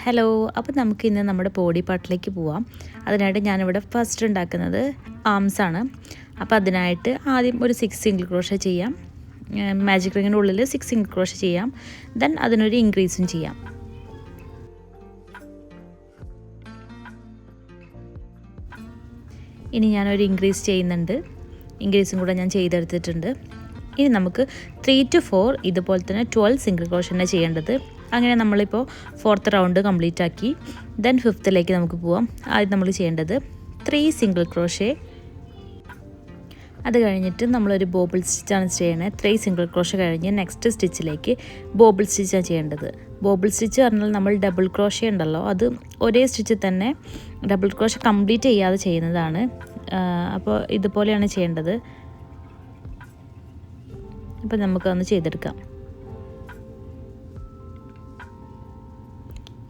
Hello, അപ്പോൾ നമുക്ക് ഇന്ന് നമ്മുടെ ബോഡി പാർട്ടിലേക്ക് പോവാം. അതിനായിട്ട് ഞാനിവിടെ ഫസ്റ്റ് ഉണ്ടാക്കുന്നത് ആംസ് ആണ്. അപ്പോൾ അതിനായിട്ട് ആദ്യം ഒരു 6 സിംഗിൾ ക്രോഷേ ചെയ്യാം. മാജിക് റിങ്ങിൻ്റെ ഉള്ളിൽ 6 സിംഗിൾ ക്രോഷേ ചെയ്യാം. ദെൻ അതിനൊരു ഇൻക്രീസും ചെയ്യാം. ഇനി ഞാനൊരു ഇൻക്രീസ് ചെയ്യുന്നുണ്ട്. ഇൻക്രീസും കൂടെ ഞാൻ ചെയ്തെടുത്തിട്ടുണ്ട്. ഇനി നമുക്ക് 3 to 4 ഇതുപോലെ തന്നെ 12 സിംഗിൾ ക്രോഷേ ചെയ്യേണ്ടത്. അങ്ങനെ നമ്മളിപ്പോൾ 4th റൗണ്ട് കംപ്ലീറ്റ് ആക്കി. ദെൻ 5th നമുക്ക് പോവാം. ആദ്യം നമ്മൾ ചെയ്യേണ്ടത് 3 സിംഗിൾ ക്രോഷേ. അത് കഴിഞ്ഞിട്ട് നമ്മളൊരു ബോബിൾ സ്റ്റിച്ചാണ് ചെയ്യണത്. 3 സിംഗിൾ ക്രോഷേ കഴിഞ്ഞ് നെക്സ്റ്റ് സ്റ്റിച്ചിലേക്ക് ബോബിൾ സ്റ്റിച്ചാണ് ചെയ്യേണ്ടത്. ബോബിൾ സ്റ്റിച്ച് പറഞ്ഞാൽ നമ്മൾ ഡബിൾ ക്രോഷേ ഉണ്ടല്ലോ, അത് ഒരേ സ്റ്റിച്ചിൽ തന്നെ ഡബിൾ ക്രോഷേ കംപ്ലീറ്റ് ചെയ്യാതെ ചെയ്യുന്നതാണ്. അപ്പോൾ ഇതുപോലെയാണ് ചെയ്യേണ്ടത്. അപ്പോൾ നമുക്കൊന്ന് ചെയ്തെടുക്കാം.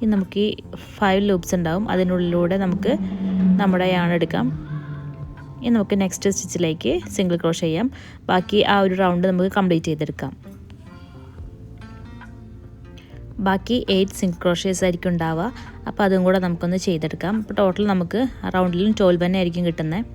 ഇനി നമുക്ക് ഈ 5 ലൂപ്സ് ഉണ്ടാവും. അതിനുള്ളിലൂടെ നമുക്ക് നമ്മുടെ യാൺ എടുക്കാം. ഇനി നമുക്ക് നെക്സ്റ്റ് സ്റ്റിച്ചിലേക്ക് സിംഗിൾ ക്രോഷേ ചെയ്യാം. ബാക്കി ആ ഒരു റൗണ്ട് നമുക്ക് കംപ്ലീറ്റ് ചെയ്തെടുക്കാം. ബാക്കി 8 സിംഗിൾ ക്രോഷേസ് ആയിരിക്കും ഉണ്ടാവുക. അപ്പോൾ അതും കൂടെ നമുക്കൊന്ന് ചെയ്തെടുക്കാം. അപ്പോൾ ടോട്ടൽ നമുക്ക് റൗണ്ടിലും 12 തന്നെ ആയിരിക്കും കിട്ടുന്നത്.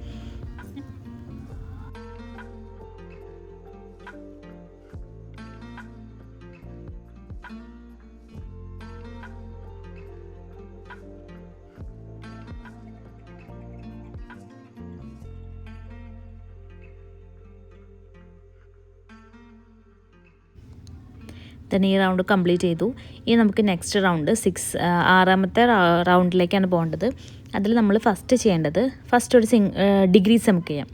തന്നെ ഈ റൗണ്ട് കംപ്ലീറ്റ് ചെയ്തു. ഇനി നമുക്ക് നെക്സ്റ്റ് റൗണ്ട് 6ാമത്തെ റൗണ്ടിലേക്കാണ് പോകേണ്ടത്. അതിൽ നമ്മൾ ഫസ്റ്റ് ചെയ്യേണ്ടത് ഒരു ഡിഗ്രീസ് നമുക്ക് ചെയ്യാം.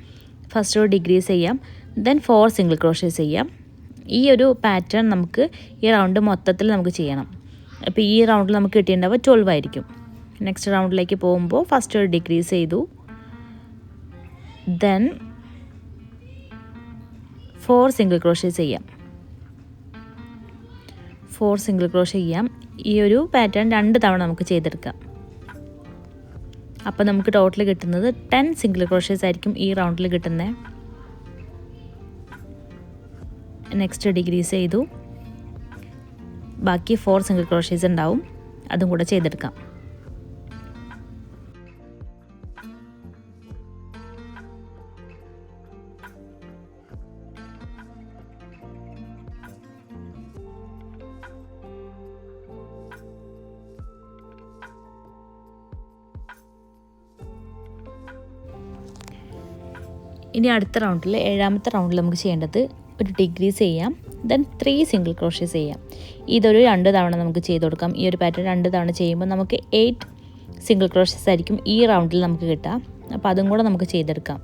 ഫസ്റ്റ് ഒരു ഡിഗ്രീസ് ചെയ്യാം. ദെൻ 4 സിംഗിൾ ക്രോഷേസ് ചെയ്യാം. ഈ ഒരു പാറ്റേൺ നമുക്ക് ഈ റൗണ്ട് മൊത്തത്തിൽ നമുക്ക് ചെയ്യണം. അപ്പോൾ ഈ റൗണ്ടിൽ നമുക്ക് കിട്ടിയിട്ടുണ്ടാവുക 12 ആയിരിക്കും. നെക്സ്റ്റ് റൗണ്ടിലേക്ക് പോകുമ്പോൾ ഫസ്റ്റ് ഒരു ഡിഗ്രീസ് ചെയ്തു. ദെൻ 4 സിംഗിൾ ക്രോഷേസ് ചെയ്യാം. 4 സിംഗിൾ ക്രോഷേ ചെയ്യാം. ഈ ഒരു പാറ്റേൺ 2 തവണ നമുക്ക് ചെയ്തെടുക്കാം. അപ്പോൾ നമുക്ക് ടോട്ടൽ കിട്ടുന്നത് 10 സിംഗിൾ ക്രോഷേസ് ആയിരിക്കും ഈ റൗണ്ടിൽ കിട്ടുന്നത്. നെക്സ്റ്റ് ഡിഗ്രീസ് ചെയ്തു. ബാക്കി 4 സിംഗിൾ ക്രോഷേസ് ഉണ്ടാവും. അതും കൂടെ ചെയ്തെടുക്കാം. ഇനി അടുത്ത റൗണ്ടിൽ 7ാമത്തെ റൗണ്ടിൽ നമുക്ക് ചെയ്യേണ്ടത് ഒരു ഡിഗ്രീസ് ചെയ്യാം. ദെൻ 3 സിംഗിൾ ക്രോഷേസ് ചെയ്യാം. ഇതൊരു 2 തവണ നമുക്ക് ചെയ്ത് കൊടുക്കാം. ഈ ഒരു പാറ്റേൺ 2 തവണ ചെയ്യുമ്പോൾ നമുക്ക് 8 സിംഗിൾ ക്രോഷേസ് ആയിരിക്കും ഈ റൗണ്ടിൽ നമുക്ക് കിട്ടുക. അപ്പോൾ അതും കൂടെ നമുക്ക് ചെയ്തെടുക്കാം.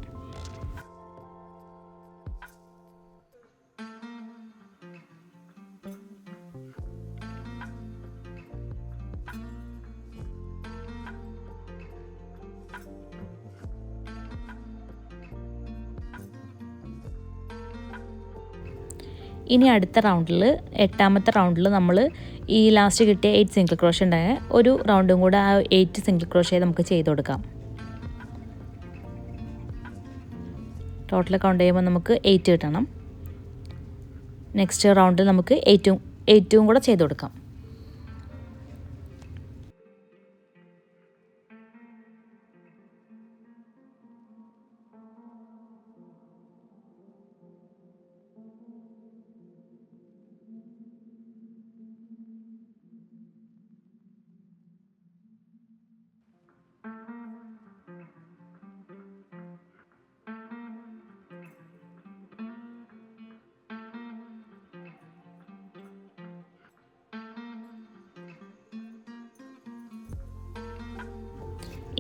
ഇനി അടുത്ത റൗണ്ടിൽ 8ാമത്തെ റൗണ്ടിൽ നമ്മൾ ഈ ലാസ്റ്റ് കിട്ടിയ 8 സിംഗിൾ ക്രോഷേ ഉണ്ടായ ഒരു റൗണ്ടും കൂടെ ആ 8 സിംഗിൾ ക്രോഷേ നമുക്ക് ചെയ്ത് കൊടുക്കാം. ടോട്ടൽ കൗണ്ട് ചെയ്യുമ്പോൾ നമുക്ക് 8 കിട്ടണം. നെക്സ്റ്റ് റൗണ്ടിൽ നമുക്ക് 8ഉം കൂടെ ചെയ്ത് കൊടുക്കാം.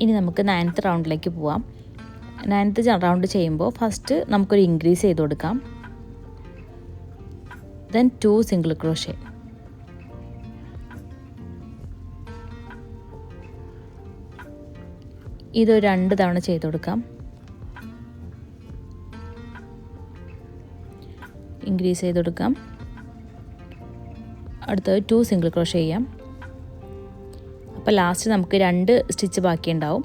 ഇനി നമുക്ക് 9th റൗണ്ടിലേക്ക് പോവാം. 9th റൗണ്ട് ചെയ്യുമ്പോൾ ഫസ്റ്റ് നമുക്കൊരു ഇൻക്രീസ് ചെയ്ത് കൊടുക്കാം. Then 2 single crochet. ഇത് 2 തവണ ചെയ്ത് കൊടുക്കാം. ഇൻക്രീസ് ചെയ്ത് കൊടുക്കാം. അടുത്തത് 2 സിംഗിൾ ക്രോഷേ ചെയ്യാം. അപ്പോൾ ലാസ്റ്റ് നമുക്ക് 2 സ്റ്റിച്ച് ബാക്കിയുണ്ടാവും.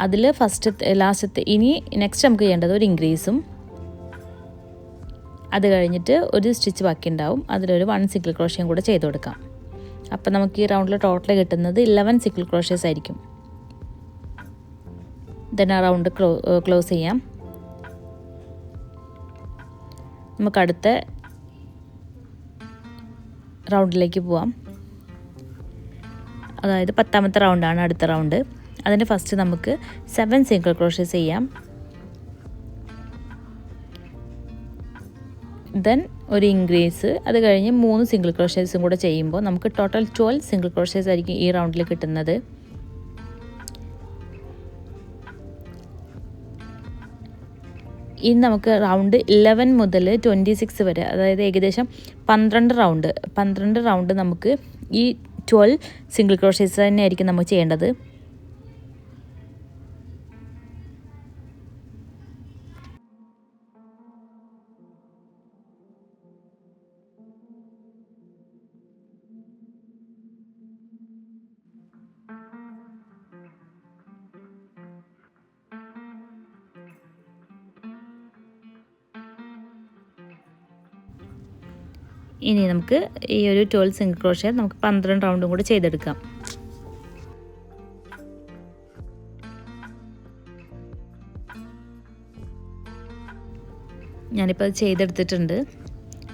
അതിൽ ലാസ്റ്റത്തെ ഇനി നെക്സ്റ്റ് നമുക്ക് ചെയ്യേണ്ടത് ഒരു ഇൻക്രീസും അത് കഴിഞ്ഞിട്ട് ഒരു സ്റ്റിച്ച് ബാക്കി ഉണ്ടാവും. അതിലൊരു 1 സിംഗിൾ ക്രോഷയും കൂടെ ചെയ്ത് കൊടുക്കാം. അപ്പോൾ നമുക്ക് ഈ റൗണ്ടിൽ ടോട്ടൽ കിട്ടുന്നത് 11 സിംഗിൾ ക്രോഷേസ് ആയിരിക്കും. ദെൻ ആ റൗണ്ട് ക്ലോസ് ചെയ്യാം. നമുക്ക് അടുത്ത റൗണ്ടിലേക്ക് പോവാം. അതായത് 10ാമത്തെ റൗണ്ടാണ് അടുത്ത റൗണ്ട്. അതിൻ്റെ ഫസ്റ്റ് നമുക്ക് 7 സിംഗിൾ ക്രോഷേസ് ചെയ്യാം. ദെൻ ഒരു ഇൻക്രീസ്, അത് കഴിഞ്ഞ് 3 സിംഗിൾ ക്രോഷേസും കൂടെ ചെയ്യുമ്പോൾ നമുക്ക് ടോട്ടൽ 12 സിംഗിൾ ക്രോഷേസ് ആയിരിക്കും ഈ റൗണ്ടിൽ കിട്ടുന്നത്. ഇനി നമുക്ക് റൗണ്ട് 11 മുതൽ 26 വരെ, അതായത് ഏകദേശം 12 റൗണ്ട് നമുക്ക് ഈ 12 സിംഗിൾ ക്രോഷേസ് തന്നെയായിരിക്കും നമ്മൾ ചെയ്യേണ്ടത്. ഇനി നമുക്ക് ഈ ഒരു 12 സിംഗിൾ ക്രോഷേ നമുക്ക് 12 റൗണ്ടും കൂടി ചെയ്തെടുക്കാം. ഞാനിപ്പോൾ അത് ചെയ്തെടുത്തിട്ടുണ്ട്.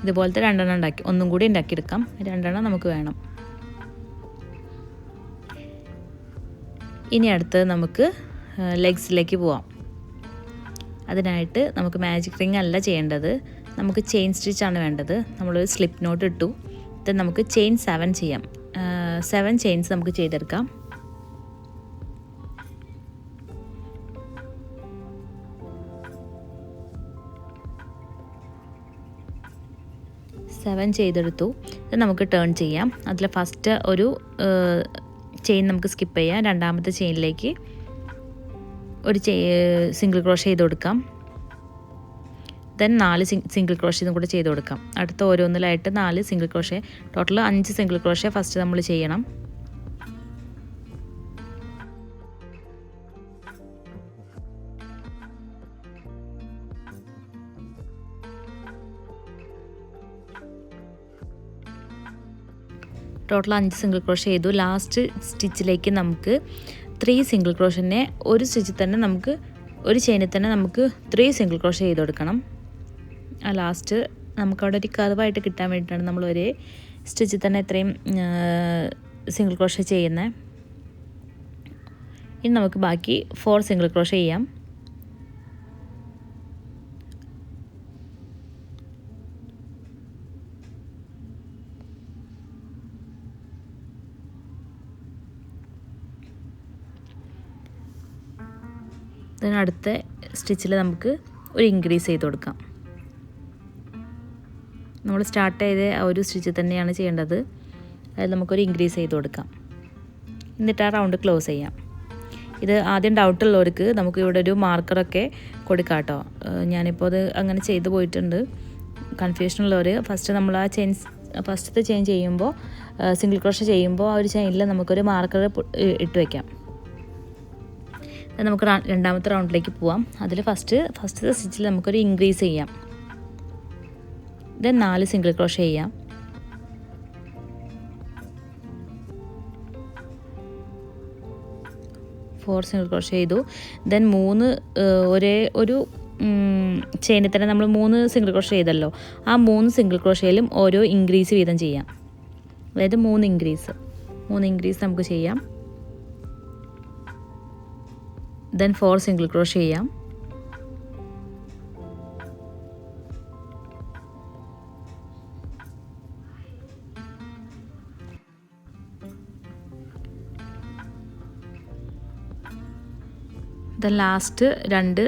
ഇതുപോലത്തെ 2 ഉണ്ടാക്കി, ഒന്നും കൂടി ഉണ്ടാക്കിയെടുക്കാം. 2 നമുക്ക് വേണം. ഇനി അടുത്തത് നമുക്ക് ലെഗ്സിലേക്ക് പോവാം. അതിനായിട്ട് നമുക്ക് മാജിക് റിംഗ് അല്ല ചെയ്യേണ്ടത്, നമുക്ക് ചെയിൻ സ്റ്റിച്ചാണ് വേണ്ടത്. നമ്മളൊരു സ്ലിപ്പ് നോട്ട് ഇട്ടു. ഇത് നമുക്ക് ചെയിൻ 7 ചെയ്യാം. 7 ചെയിൻസ് നമുക്ക് ചെയ്തെടുക്കാം. ചെയ്തെടുത്തു. ഇത് നമുക്ക് ടേൺ ചെയ്യാം. അതിൽ ഫസ്റ്റ് ഒരു ചെയിൻ നമുക്ക് സ്കിപ്പ് ചെയ്യാം. രണ്ടാമത്തെ ചെയിനിലേക്ക് ഒരു സിംഗിൾ ക്രോഷേ ചെയ്ത് കൊടുക്കാം. ദെൻ 4 സിംഗിൾ ക്രോഷേയും കൂടെ ചെയ്ത് കൊടുക്കാം. അടുത്ത ഓരോന്നിലായിട്ട് 4 single crochet, total 5 single crochet first നമ്മൾ ചെയ്യണം. ടോട്ടൽ 5 സിംഗിൾ ക്രോഷേ ചെയ്തു. ലാസ്റ്റ് സ്റ്റിച്ചിലേക്ക് നമുക്ക് 3 സിംഗിൾ ക്രോഷനെ ഒരു സ്റ്റിച്ചിൽ തന്നെ നമുക്ക് ഒരു ചെയിനിൽ തന്നെ നമുക്ക് 3 സിംഗിൾ ക്രോഷേ ചെയ്ത് കൊടുക്കണം. ലാസ്റ്റ് നമുക്കവിടെ ഒരു കർവായിട്ട് കിട്ടാൻ വേണ്ടിയിട്ടാണ് നമ്മൾ ഒരേ സ്റ്റിച്ചിൽ തന്നെ ഇത്രയും സിംഗിൾ ക്രോഷേ ചെയ്യുന്നത്. ഇനി നമുക്ക് ബാക്കി 4 സിംഗിൾ ക്രോഷേ ചെയ്യാം. അടുത്ത സ്റ്റിച്ചിൽ നമുക്ക് ഒരു ഇൻക്രീസ് ചെയ്ത് കൊടുക്കാം. നമ്മൾ സ്റ്റാർട്ട് ചെയ്ത ആ ഒരു സ്റ്റിച്ച് തന്നെയാണ് ചെയ്യേണ്ടത്. അതിൽ നമുക്കൊരു ഇൻക്രീസ് ചെയ്ത് കൊടുക്കാം. എന്നിട്ട് ആ റൗണ്ട് ക്ലോസ് ചെയ്യാം. ഇത് ആദ്യം ഡൗട്ടുള്ളവർക്ക് നമുക്ക് ഇവിടെ ഒരു മാർക്കറൊക്കെ കൊടുക്കാം കേട്ടോ. ഞാനിപ്പോൾ അത് അങ്ങനെ ചെയ്തു പോയിട്ടുണ്ട്. കൺഫ്യൂഷൻ ഉള്ളവർ ഫസ്റ്റ് നമ്മൾ ആ ഫസ്റ്റത്തെ ചെയിൻ ചെയ്യുമ്പോൾ സിംഗിൾ ക്രോഷേ ചെയ്യുമ്പോൾ ആ ഒരു ചെയിനിൽ നമുക്കൊരു മാർക്കർ ഇട്ട് വയ്ക്കാം. നമുക്ക് രണ്ടാമത്തെ റൗണ്ടിലേക്ക് പോവാം. അതിൽ ഫസ്റ്റത്തെ സ്റ്റിച്ചിൽ നമുക്കൊരു ഇൻക്രീസ് ചെയ്യാം. ദെൻ 4 സിംഗിൾ ക്രോഷേ ചെയ്യാം. ഫോർ സിംഗിൾ ക്രോഷേ ചെയ്തു. ദെൻ 3 ഒരേ ഒരു ചെയിനിൽ തന്നെ നമ്മൾ 3 സിംഗിൾ ക്രോഷേ ചെയ്തല്ലോ. ആ 3 സിംഗിൾ ക്രോഷേയിലും ഓരോ ഇൻക്രീസ് വീതം ചെയ്യാം. അതായത് 3 ഇൻക്രീസ് നമുക്ക് ചെയ്യാം. ദെൻ 4 സിംഗിൾ ക്രോഷേ ചെയ്യാം. ദെൻ ലാസ്റ്റ് 2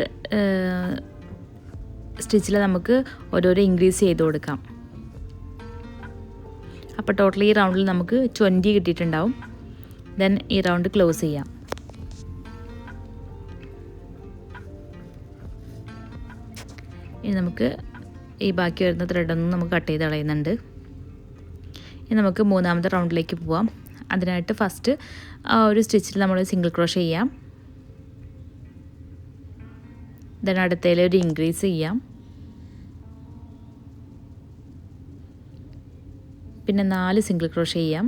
സ്റ്റിച്ചിൽ നമുക്ക് ഓരോരോ ഇൻക്രീസ് ചെയ്ത് കൊടുക്കാം. അപ്പോൾ ടോട്ടൽ ഈ റൗണ്ടിൽ നമുക്ക് 20 കിട്ടിയിട്ടുണ്ടാവും. ദെൻ ഈ റൗണ്ട് ക്ലോസ് ചെയ്യാം. ഇനി നമുക്ക് ഈ ബാക്കി വരുന്ന ത്രെഡൊന്നും നമുക്ക് കട്ട് ചെയ്ത് കളയുന്നുണ്ട്. ഇനി നമുക്ക് മൂന്നാമത്തെ റൗണ്ടിലേക്ക് പോവാം. അതിനായിട്ട് ഫസ്റ്റ് ആ ഒരു സ്റ്റിച്ചിൽ നമ്മൾ സിംഗിൾ ക്രോഷേ ചെയ്യാം. ദെൻ അടുത്തതിൽ ഒരു ഇൻക്രീസ് ചെയ്യാം. പിന്നെ 4 സിംഗിൾ ക്രോഷേ ചെയ്യാം.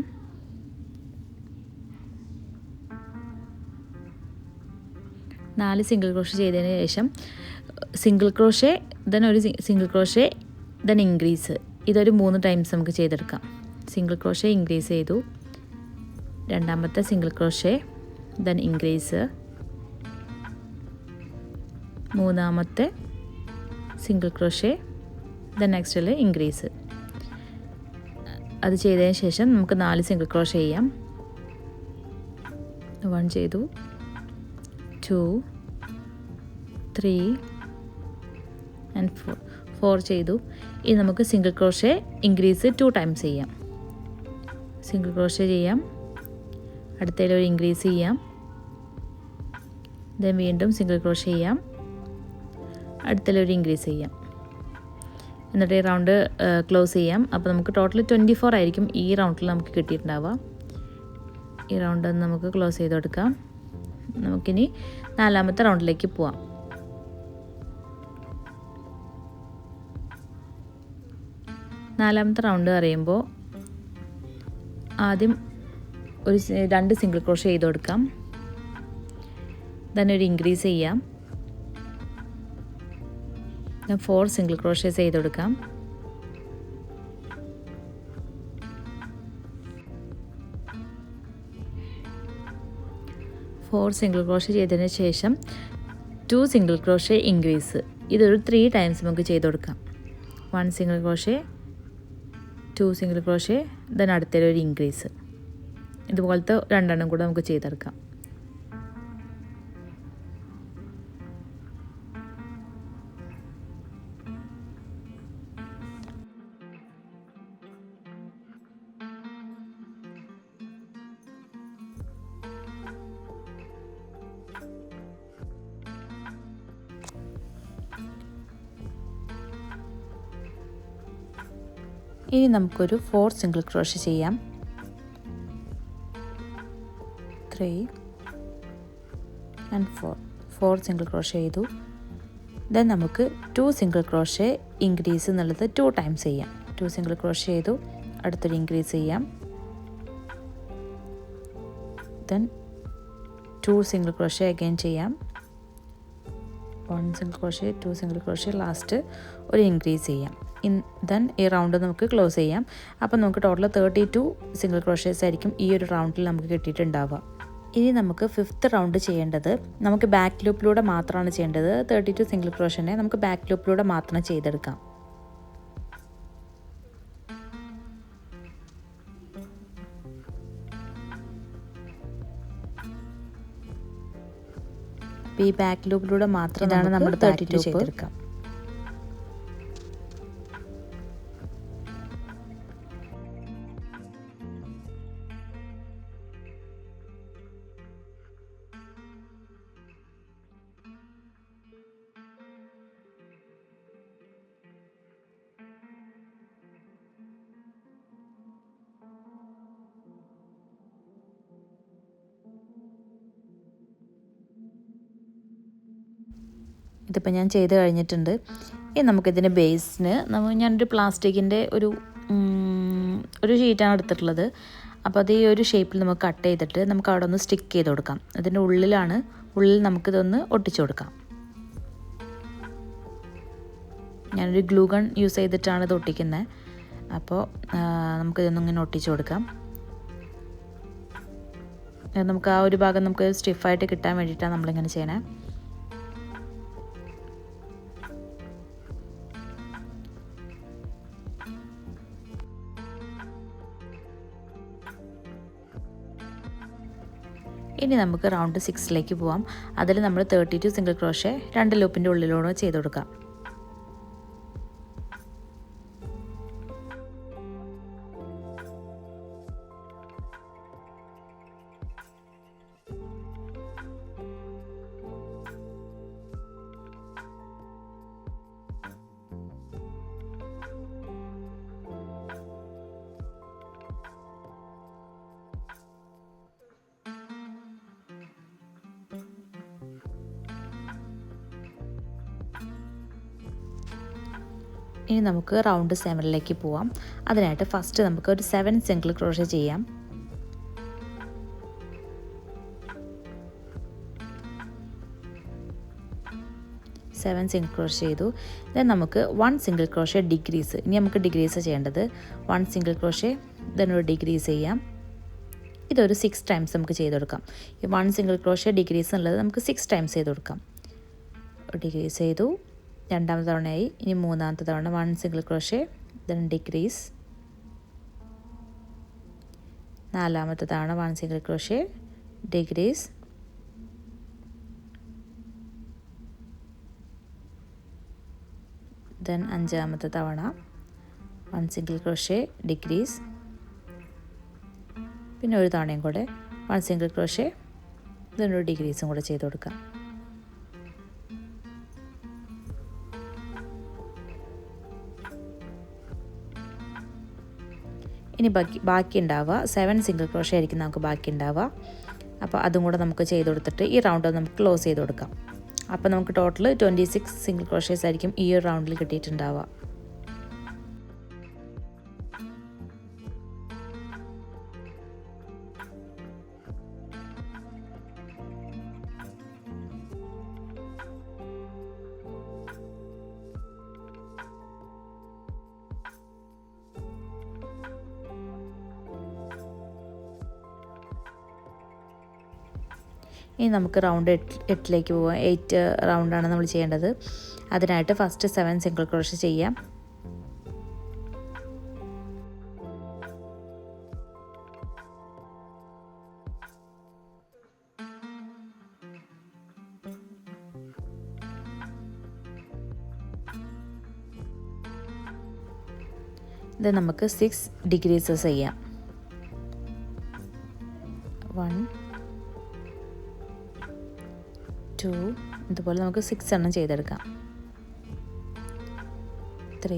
4 സിംഗിൾ ക്രോഷേ ചെയ്തതിന് ശേഷം സിംഗിൾ ക്രോഷേ ദെൻ ഒരു സിംഗിൾ ക്രോഷേ ദെൻ ഇൻക്രീസ്. ഇതൊരു 3 ടൈംസ് നമുക്ക് ചെയ്തെടുക്കാം. സിംഗിൾ ക്രോഷേ ഇൻക്രീസ് ചെയ്തു, രണ്ടാമത്തെ സിംഗിൾ ക്രോഷേ ദെൻ ഇൻക്രീസ്, മൂന്നാമത്തെ സിംഗിൾ ക്രോഷേ ദെൻ നെക്സ്റ്റിൽ ഇൻക്രീസ്. അത് ചെയ്തതിന് ശേഷം നമുക്ക് 4 സിംഗിൾ ക്രോഷേ ചെയ്യാം. 1 ചെയ്തു, 2, 3 ആൻഡ് 4 ചെയ്തു. ഇനി നമുക്ക് സിംഗിൾ ക്രോഷേ ഇൻക്രീസ് 2 ടൈംസ് ചെയ്യാം. സിംഗിൾ ക്രോഷേ ചെയ്യാം, അടുത്തതിലൊരു ഇൻക്രീസ് ചെയ്യാം, ദെൻ വീണ്ടും സിംഗിൾ ക്രോഷേ ചെയ്യാം, അടുത്തതിലൊരു ഇൻക്രീസ് ചെയ്യാം. എന്നിട്ട് ഈ റൗണ്ട് ക്ലോസ് ചെയ്യാം. അപ്പോൾ നമുക്ക് ടോട്ടൽ 24 ആയിരിക്കും ഈ റൗണ്ടിൽ നമുക്ക് കിട്ടിയിട്ടുണ്ടാവുക. ഈ റൗണ്ട് നമുക്ക് ക്ലോസ് ചെയ്ത് കൊടുക്കാം. നമുക്കിനി 4ാമത്തെ റൗണ്ടിലേക്ക് പോവാം. 4ാമത്തെ റൗണ്ട് അറിയുമ്പോൾ ആദ്യം ഒരു 2 സിംഗിൾ ക്രോഷേ ചെയ്ത് കൊടുക്കാം, ദെൻ ഒരു ഇൻക്രീസ് ചെയ്യാം, ദെൻ 4 സിംഗിൾ ക്രോഷേസ് ചെയ്ത് കൊടുക്കാം. സിംഗിൾ ക്രോഷേ ചെയ്തതിന് ശേഷം 2 സിംഗിൾ ക്രോഷേ ഇൻക്രീസ്. ഇതൊരു 3 ടൈംസ് നമുക്ക് ചെയ്ത് കൊടുക്കാം. 1 single crochet, 2 single crochet, then അടുത്തൊരു ഇൻക്രീസ്. ഇതുപോലത്തെ 2 കൂടെ നമുക്ക് ചെയ്തെടുക്കാം. ഇനി നമുക്കൊരു 4 സിംഗിൾ ക്രോഷേ ചെയ്യാം. 3 ആൻഡ് 4 സിംഗിൾ ക്രോഷേ ചെയ്തു. ദെൻ നമുക്ക് 2 സിംഗിൾ ക്രോഷേ ഇൻക്രീസ് എന്നുള്ളത് 2 ടൈംസ് ചെയ്യാം. 2 സിംഗിൾ ക്രോഷേ ചെയ്തു, അടുത്തൊരു ഇൻക്രീസ് ചെയ്യാം, ദെൻ 2 സിംഗിൾ ക്രോഷേ അഗൈൻ ചെയ്യാം, 1 single crochet, 2 single crochet, last ഒരു ഇൻക്രീസ് ചെയ്യാം. ദെൻ ഈ റൗണ്ട് നമുക്ക് ക്ലോസ് ചെയ്യാം. അപ്പോൾ നമുക്ക് ടോട്ടൽ 32 സിംഗിൾ ക്രോഷേസ് ആയിരിക്കും ഈ ഒരു റൗണ്ടിൽ നമുക്ക് കിട്ടിയിട്ടുണ്ടാവുക. ഇനി നമുക്ക് 5th റൗണ്ട് ചെയ്യേണ്ടത് നമുക്ക് ബാക്ക് ലൂപ്പിലൂടെ മാത്രമാണ് ചെയ്യേണ്ടത്. 32 സിംഗിൾ ക്രോഷേനെ നമുക്ക് ബാക്ക് ലൂപ്പിലൂടെ മാത്രം ചെയ്തെടുക്കാം. ഈ ബാക്ക് ലൂപ്പിലൂടെ മാത്രം ഇതാണ് നമ്മൾ 32 ചെയ്തെടുക്കാം. ഇതിപ്പോൾ ഞാൻ ചെയ്ത് കഴിഞ്ഞിട്ടുണ്ട്. ഇനി നമുക്കിതിൻ്റെ ബേസിന് ഞാനൊരു പ്ലാസ്റ്റിക്കിൻ്റെ ഒരു ഷീറ്റാണ് എടുത്തിട്ടുള്ളത്. അപ്പോൾ അത് ഈ ഒരു ഷേപ്പിൽ നമുക്ക് കട്ട് ചെയ്തിട്ട് നമുക്ക് അവിടെ ഒന്ന് സ്റ്റിക്ക് ചെയ്ത് കൊടുക്കാം. അതിൻ്റെ ഉള്ളിൽ നമുക്കിതൊന്ന് ഒട്ടിച്ചു കൊടുക്കാം. ഞാനൊരു ഗ്ലൂ ഗൺ യൂസ് ചെയ്തിട്ടാണ് ഇത് ഒട്ടിക്കുന്നത്. അപ്പോൾ നമുക്കിതൊന്നും ഇങ്ങനെ ഒട്ടിച്ചു കൊടുക്കാം. നമുക്ക് ആ ഒരു ഭാഗം നമുക്ക് സ്റ്റിഫായിട്ട് കിട്ടാൻ വേണ്ടിയിട്ടാണ് നമ്മളിങ്ങനെ ചെയ്യണേ. ഇനി നമുക്ക് റൗണ്ട് 6ലേക്ക് പോവാം. അതിൽ നമ്മൾ 32 സിംഗിൾ ക്രോഷേ 2 ലൂപ്പിൻ്റെ ഉള്ളിലൂടെ ചെയ്ത് കൊടുക്കാം. ഇനി നമുക്ക് റൗണ്ട് 7ലേക്ക് പോവാം. അതിനായിട്ട് ഫസ്റ്റ് നമുക്ക് ഒരു 7 സിംഗിൾ ക്രോഷേ ചെയ്യാം. 7 സിംഗിൾ ക്രോഷേ ചെയ്തു. ദെൻ നമുക്ക് 1 സിംഗിൾ ക്രോഷേ ഡിക്രീസ്. ഇനി നമുക്ക് ഡിക്രീസ് ചെയ്യേണ്ടത് 1 സിംഗിൾ ക്രോഷേ ദെൻ ഒരു ഡിക്രീസ് ചെയ്യാം. ഇതൊരു 6 ടൈംസ് നമുക്ക് ചെയ്ത് കൊടുക്കാം. ഈ 1 സിംഗിൾ ക്രോഷേ ഡിക്രീസ് എന്നുള്ളത് നമുക്ക് 6 ടൈംസ് ചെയ്ത് കൊടുക്കാം. ഡിക്രീസ് ചെയ്തു, രണ്ടാമത്തെ തവണയായി. ഇനി മൂന്നാമത്തെ തവണ 1 സിംഗിൾ ക്രോഷേ ദെൻ ഡിക്രീസ്. നാലാമത്തെ തവണ 1 സിംഗിൾ ക്രോഷേ ഡിക്രീസ്. ദെൻ അഞ്ചാമത്തെ തവണ 1 സിംഗിൾ ക്രോഷേ ഡിക്രീസ്. പിന്നെ ഒരു തവണയും കൂടെ 1 സിംഗിൾ ക്രോഷേ ദെൻ ഒരു ഡിക്രീസും കൂടെ ചെയ്ത് കൊടുക്കാം. ഇനി ബാക്കി ഉണ്ടാവുക 7 സിംഗിൾ ക്രോഷേ ആയിരിക്കും നമുക്ക് ബാക്കി ഉണ്ടാവുക. അപ്പോൾ അതും കൂടെ നമുക്ക് ചെയ്ത് കൊടുത്തിട്ട് ഈ റൗണ്ട് നമുക്ക് ക്ലോസ് ചെയ്ത് കൊടുക്കാം. അപ്പോൾ നമുക്ക് ടോട്ടൽ 26 സിംഗിൾ ക്രോഷേസ് ആയിരിക്കും ഈ ഒരു റൗണ്ടിൽ കിട്ടിയിട്ടുണ്ടാവുക. ഇനി നമുക്ക് റൗണ്ട് 8ലേക്ക് പോവാം. 8 റൗണ്ടാണ് നമ്മൾ ചെയ്യേണ്ടത്. അതിനായിട്ട് ഫസ്റ്റ് 7 സിംഗിൾ ക്രോഷേ ചെയ്യാം. ഇത് നമുക്ക് 6 ഡിഗ്രീസ് ചെയ്യാം. 1 2 ഇതുപോലെ നമുക്ക് 6 എണ്ണം ചെയ്തെടുക്കാം. 3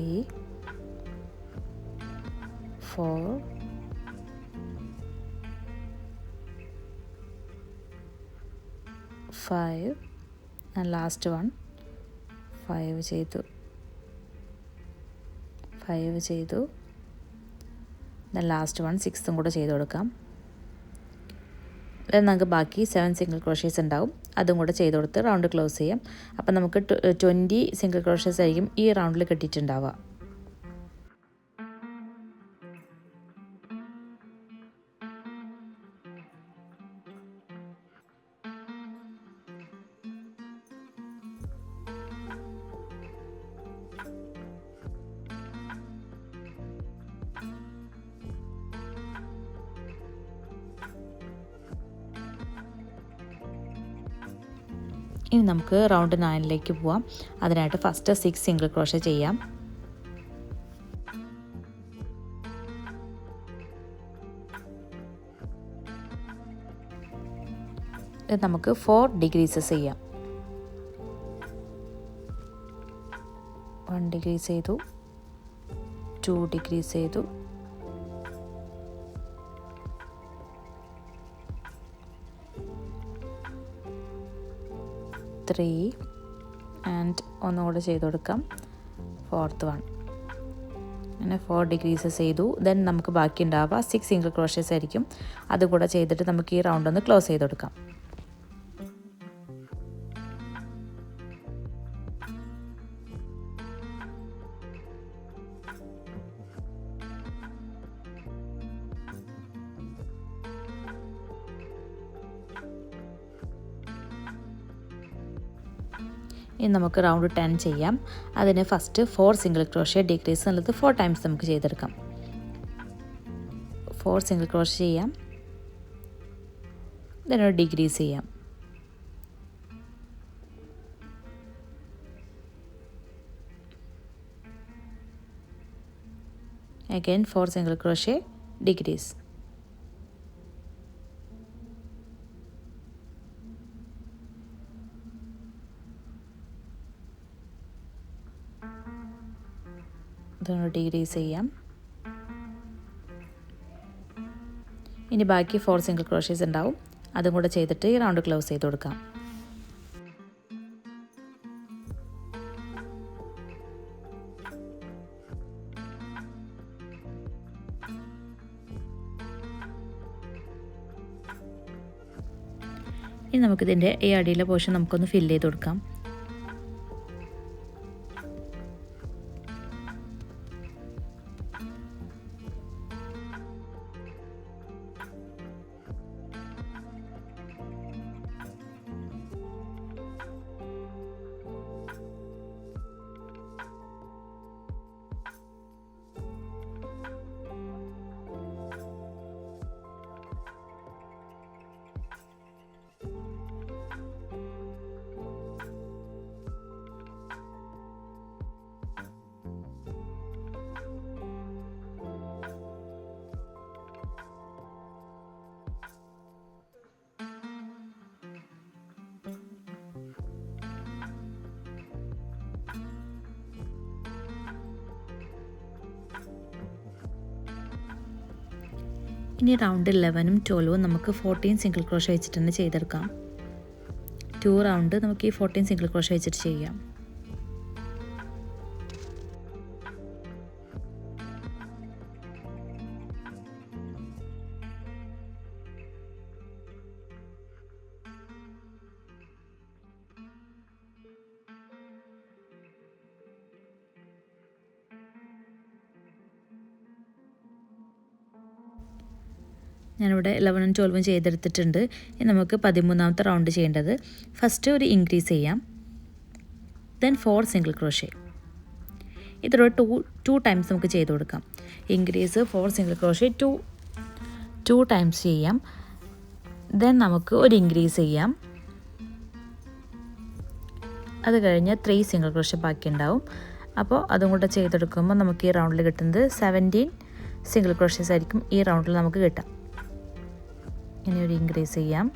4 5 ആൻഡ് ലാസ്റ്റ് 1 5 ചെയ്തു. ദെൻ ലാസ്റ്റ് 1 6ഉം കൂടെ ചെയ്ത് കൊടുക്കാം. then നമുക്ക് ബാക്കി 7 സിംഗിൾ ക്രോഷേസ് ഉണ്ടാവും. അതും കൂടെ ചെയ്ത് കൊടുത്ത് റൗണ്ട് ക്ലോസ് ചെയ്യാം. അപ്പം നമുക്ക് 20 സിംഗിൾ ക്രോഷേസ് ആയിരിക്കും ഈ റൗണ്ടിൽ കിട്ടിയിട്ടുണ്ടാവുക. ഇനി നമുക്ക് റൗണ്ട് 9ലേക്ക് പോവാം. അതിനായിട്ട് ഫസ്റ്റ് 6 സിംഗിൾ ക്രോഷേ ചെയ്യാം. നമുക്ക് 4 ഡിഗ്രീസ് ചെയ്യാം. 1 ഡിഗ്രീസ് ചെയ്തു, 2 ഡിഗ്രീസ് ചെയ്തു, 3 ആൻഡ് ഒന്നുകൂടെ ചെയ്ത് കൊടുക്കാം. 4th 1 അങ്ങനെ 4 ഡിഗ്രീസ് ചെയ്തു. ദെൻ നമുക്ക് ബാക്കി ഉണ്ടാവുക 6 സിംഗിൾ ക്രോഷേസ് ആയിരിക്കും. അതുകൂടെ ചെയ്തിട്ട് നമുക്ക് ഈ റൗണ്ട് ഒന്ന് ക്ലോസ് ചെയ്ത് കൊടുക്കാം. ഇനി നമുക്ക് റൗണ്ട് 10 ചെയ്യാം. അതിന് ഫസ്റ്റ് 4 സിംഗിൾ ക്രോഷേ ഡിക്രീസ് എന്നുള്ളത് 4 ടൈംസ് നമുക്ക് ചെയ്തെടുക്കാം. 4 സിംഗിൾ ക്രോഷേ ചെയ്യാം, ഇതിനൊരു ഡിക്രീസ് ചെയ്യാം. again 4 single crochet decrease. Degrees ചെയ്യാം. ഇനി ബാക്കി 4 സിംഗിൾ ക്രോഷേസ് ഉണ്ടാവും. അതും കൂടെ ചെയ്തിട്ട് ഈ റൗണ്ട് ക്ലോസ് ചെയ്ത് കൊടുക്കാം. ഇനി നമുക്കിതിൻ്റെ ഈ അടിയിലെ പോർഷൻ നമുക്കൊന്ന് ഫില്ല് ചെയ്ത് കൊടുക്കാം. ഇനി റൗണ്ട് 11ഉം 12ഉം നമുക്ക് 14 സിംഗിൾ ക്രോഷേ വെച്ചിട്ട് തന്നെ ചെയ്തെടുക്കാം. 2 റൗണ്ട് നമുക്ക് ഈ 14 സിംഗിൾ ക്രോഷേ വെച്ചിട്ട് ചെയ്യാം. ഞാനിവിടെ 11ഉം 12ഉം ചെയ്തെടുത്തിട്ടുണ്ട്. ഇനി നമുക്ക് 13ാമത്തെ റൗണ്ട് ചെയ്യേണ്ടത് ഫസ്റ്റ് ഒരു ഇൻക്രീസ് ചെയ്യാം, ദെൻ 4 സിംഗിൾ ക്രോഷേ. ഇതൊരു ടു ടൈംസ് നമുക്ക് ചെയ്ത് കൊടുക്കാം. Increase 4 single crochet two times ചെയ്യാം. ദെൻ നമുക്ക് ഒരു ഇൻക്രീസ് ചെയ്യാം. അത് കഴിഞ്ഞ് 3 സിംഗിൾ ക്രോഷേ ബാക്കി ഉണ്ടാവും. അപ്പോൾ അതും കൂടെ ചെയ്തെടുക്കുമ്പോൾ നമുക്ക് ഈ റൗണ്ടിൽ കിട്ടുന്നത് 17 സിംഗിൾ ക്രോഷേസ് ആയിരിക്കും ഈ റൗണ്ടിൽ നമുക്ക് കിട്ടാം. ഇനി ഒരു ഇൻക്രീസ് ചെയ്യാം.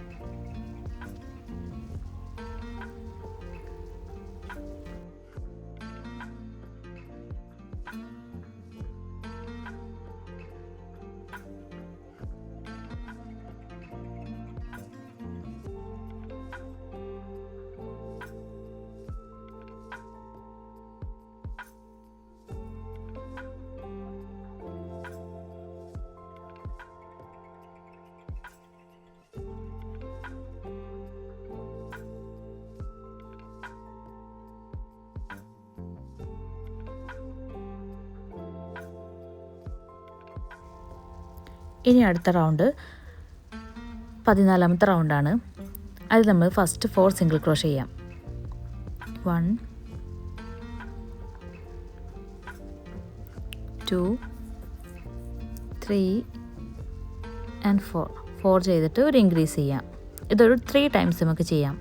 ഇനി അടുത്ത റൗണ്ട് 14ാമത്തെ റൗണ്ടാണ്. അതിൽ നമ്മൾ ഫസ്റ്റ് 4 സിംഗിൾ ക്രോഷേ ചെയ്യാം. 1 2 3 ആൻഡ് 4 ചെയ്തിട്ട് ഒരു ഇൻക്രീസ് ചെയ്യാം. ഇതൊരു 3 ടൈംസ് നമുക്ക് ചെയ്യാം.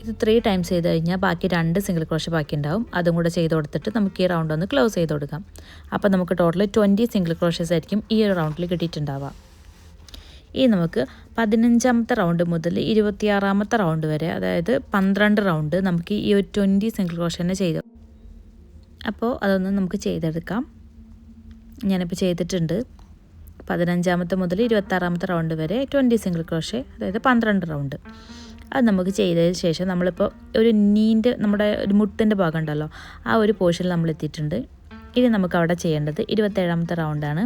ഇത് 3 ടൈംസ് ചെയ്ത് കഴിഞ്ഞാൽ ബാക്കി 2 സിംഗിൾ ക്രോഷേ ബാക്കി ഉണ്ടാവും. അതും കൂടെ ചെയ്ത് കൊടുത്തിട്ട് നമുക്ക് ഈ റൗണ്ട് ഒന്ന് ക്ലോസ് ചെയ്ത് കൊടുക്കാം. അപ്പോൾ നമുക്ക് ടോട്ടൽ 20 സിംഗിൾ ക്രോഷേസ് ആയിരിക്കും ഈ ഒരു റൗണ്ടിൽ കിട്ടിയിട്ടുണ്ടാവുക. ഇനി നമുക്ക് 15ാമത്തെ റൗണ്ട് മുതൽ 26ാമത്തെ റൗണ്ട് വരെ, അതായത് 12 റൗണ്ട് നമുക്ക് ഈ ഒരു 20 സിംഗിൾ ക്രോഷേ തന്നെ ചെയ്തു. അപ്പോൾ അതൊന്ന് നമുക്ക് ചെയ്തെടുക്കാം. ഞാനിപ്പോൾ ചെയ്തിട്ടുണ്ട്. 15ാമത്തെ മുതൽ 26ാമത്തെ റൗണ്ട് വരെ 20 സിംഗിൾ ക്രോഷേ, അതായത് 12 റൗണ്ട്. അത് നമുക്ക് ചെയ്തതിന് ശേഷം നമ്മളിപ്പോൾ ഒരു നമ്മുടെ ഒരു മുട്ടിൻ്റെ ഭാഗം ഉണ്ടല്ലോ, ആ ഒരു പോർഷനിൽ നമ്മൾ എത്തിയിട്ടുണ്ട്. ഇനി നമുക്ക് അവിടെ ചെയ്യേണ്ടത് 27ാമത്തെ റൗണ്ടാണ്.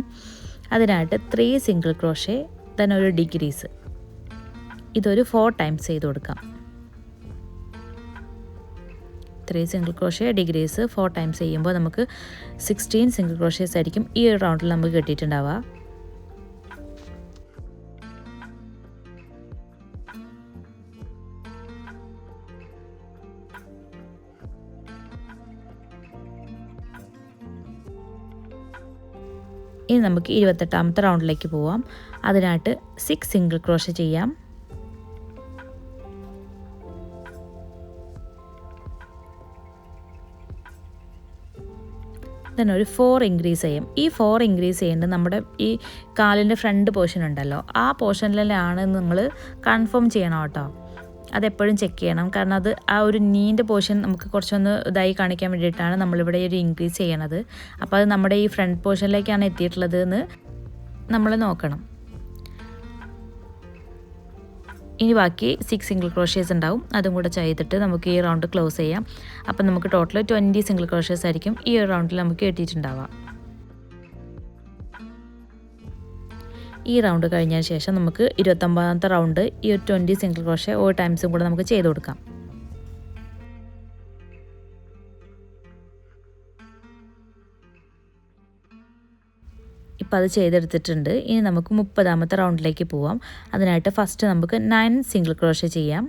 അതിനായിട്ട് 3 സിംഗിൾ ക്രോഷേ തന്നെ ഒരു ഡിഗ്രീസ്, ഇതൊരു 4 ടൈംസ് ചെയ്ത് കൊടുക്കാം. 3 സിംഗിൾ ക്രോഷേ ഡിഗ്രീസ് 4 ടൈംസ് ചെയ്യുമ്പോൾ നമുക്ക് 16 സിംഗിൾ ക്രോഷേസ് ആയിരിക്കും ഈ ഒരു റൗണ്ടിൽ നമുക്ക് കിട്ടിയിട്ടുണ്ടാവുക. ഇനി നമുക്ക് 28ാമത്തെ റൗണ്ടിലേക്ക് പോവാം. അതിനായിട്ട് 6 സിംഗിൾ ക്രോഷേ ചെയ്യാം. ദെൻ ഒരു 4 ഇൻക്രീസ് ചെയ്യും. ഈ 4 ഇൻക്രീസ് ചെയ്യേണ്ടത് നമ്മുടെ ഈ കാലിൻ്റെ ഫ്രണ്ട് പോർഷൻ ഉണ്ടല്ലോ, ആ പോർഷനിലാണ് നിങ്ങൾ കൺഫേം ചെയ്യണം കേട്ടോ. അതെപ്പോഴും ചെക്ക് ചെയ്യണം. കാരണം അത് ആ ഒരു നീൻ്റെ പോർഷൻ നമുക്ക് കുറച്ചൊന്ന് ഇതായി കാണിക്കാൻ വേണ്ടിയിട്ടാണ് നമ്മളിവിടെ ഒരു ഇൻക്രീസ് ചെയ്യണത്. അപ്പോൾ അത് നമ്മുടെ ഈ ഫ്രണ്ട് പോർഷനിലേക്കാണ് എത്തിയിട്ടുള്ളത് എന്ന് നമ്മൾ നോക്കണം. ഇനി ബാക്കി 6 സിംഗിൾ ക്രോഷേസ് ഉണ്ടാവും. അതും കൂടെ ചെയ്തിട്ട് നമുക്ക് ഈ റൗണ്ട് ക്ലോസ് ചെയ്യാം. അപ്പം നമുക്ക് ടോട്ടൽ 20 സിംഗിൾ ക്രോഷേസ് ആയിരിക്കും ഈ ഒരു റൗണ്ടിൽ നമുക്ക് കിട്ടിയിട്ടുണ്ടാവുക. ഈ റൗണ്ട് കഴിഞ്ഞതിന് ശേഷം നമുക്ക് 29ാമത്തെ റൗണ്ട് ഈ ഒരു 20 സിംഗിൾ ക്രോഷേ ഓരോ ടൈംസും കൂടെ നമുക്ക് ചെയ്ത് കൊടുക്കാം. ഇപ്പോൾ അത് ചെയ്തെടുത്തിട്ടുണ്ട്. ഇനി നമുക്ക് 30ാമത്തെ റൗണ്ടിലേക്ക് പോവാം. അതിനായിട്ട് ഫസ്റ്റ് നമുക്ക് 9 സിംഗിൾ ക്രോഷേ ചെയ്യാം.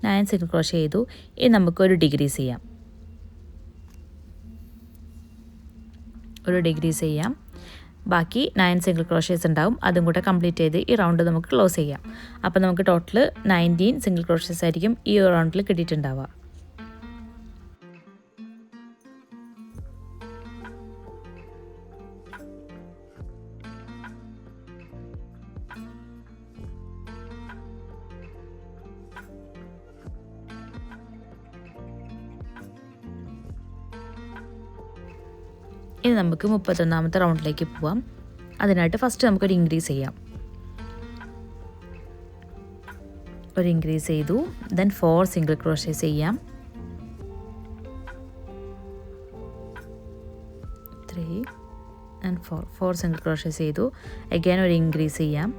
9 സിംഗിൾ ക്രോഷേ ചെയ്തു. ഇനി നമുക്കൊരു ഡിഗ്രീസ് ചെയ്യാം. ഒരു ഡിഗ്രീസ് ചെയ്യാം. ബാക്കി 9 സിംഗിൾ ക്രോഷേസ് ഉണ്ടാവും. അതും കൂടെ കംപ്ലീറ്റ് ചെയ്ത് ഈ റൗണ്ട് നമുക്ക് ക്ലോസ് ചെയ്യാം. അപ്പോൾ നമുക്ക് ടോട്ടൽ 19 സിംഗിൾ ക്രോഷേസ് ആയിരിക്കും ഈ റൗണ്ടിൽ കിട്ടിയിട്ടുണ്ടാവുക. ഇനി നമുക്ക് 31ാമത്തെ റൗണ്ടിലേക്ക് പോവാം. അതിനായിട്ട് ഫസ്റ്റ് നമുക്കൊരു ഇൻക്രീസ് ചെയ്യാം. ഒരു ഇൻക്രീസ് ചെയ്തു. ദെൻ 4 സിംഗിൾ ക്രോഷേസ് ചെയ്യാം. 3 and 4 സിംഗിൾ ക്രോഷേസ് ചെയ്തു. അഗൈൻ ഒരു ഇൻക്രീസ് ചെയ്യാം.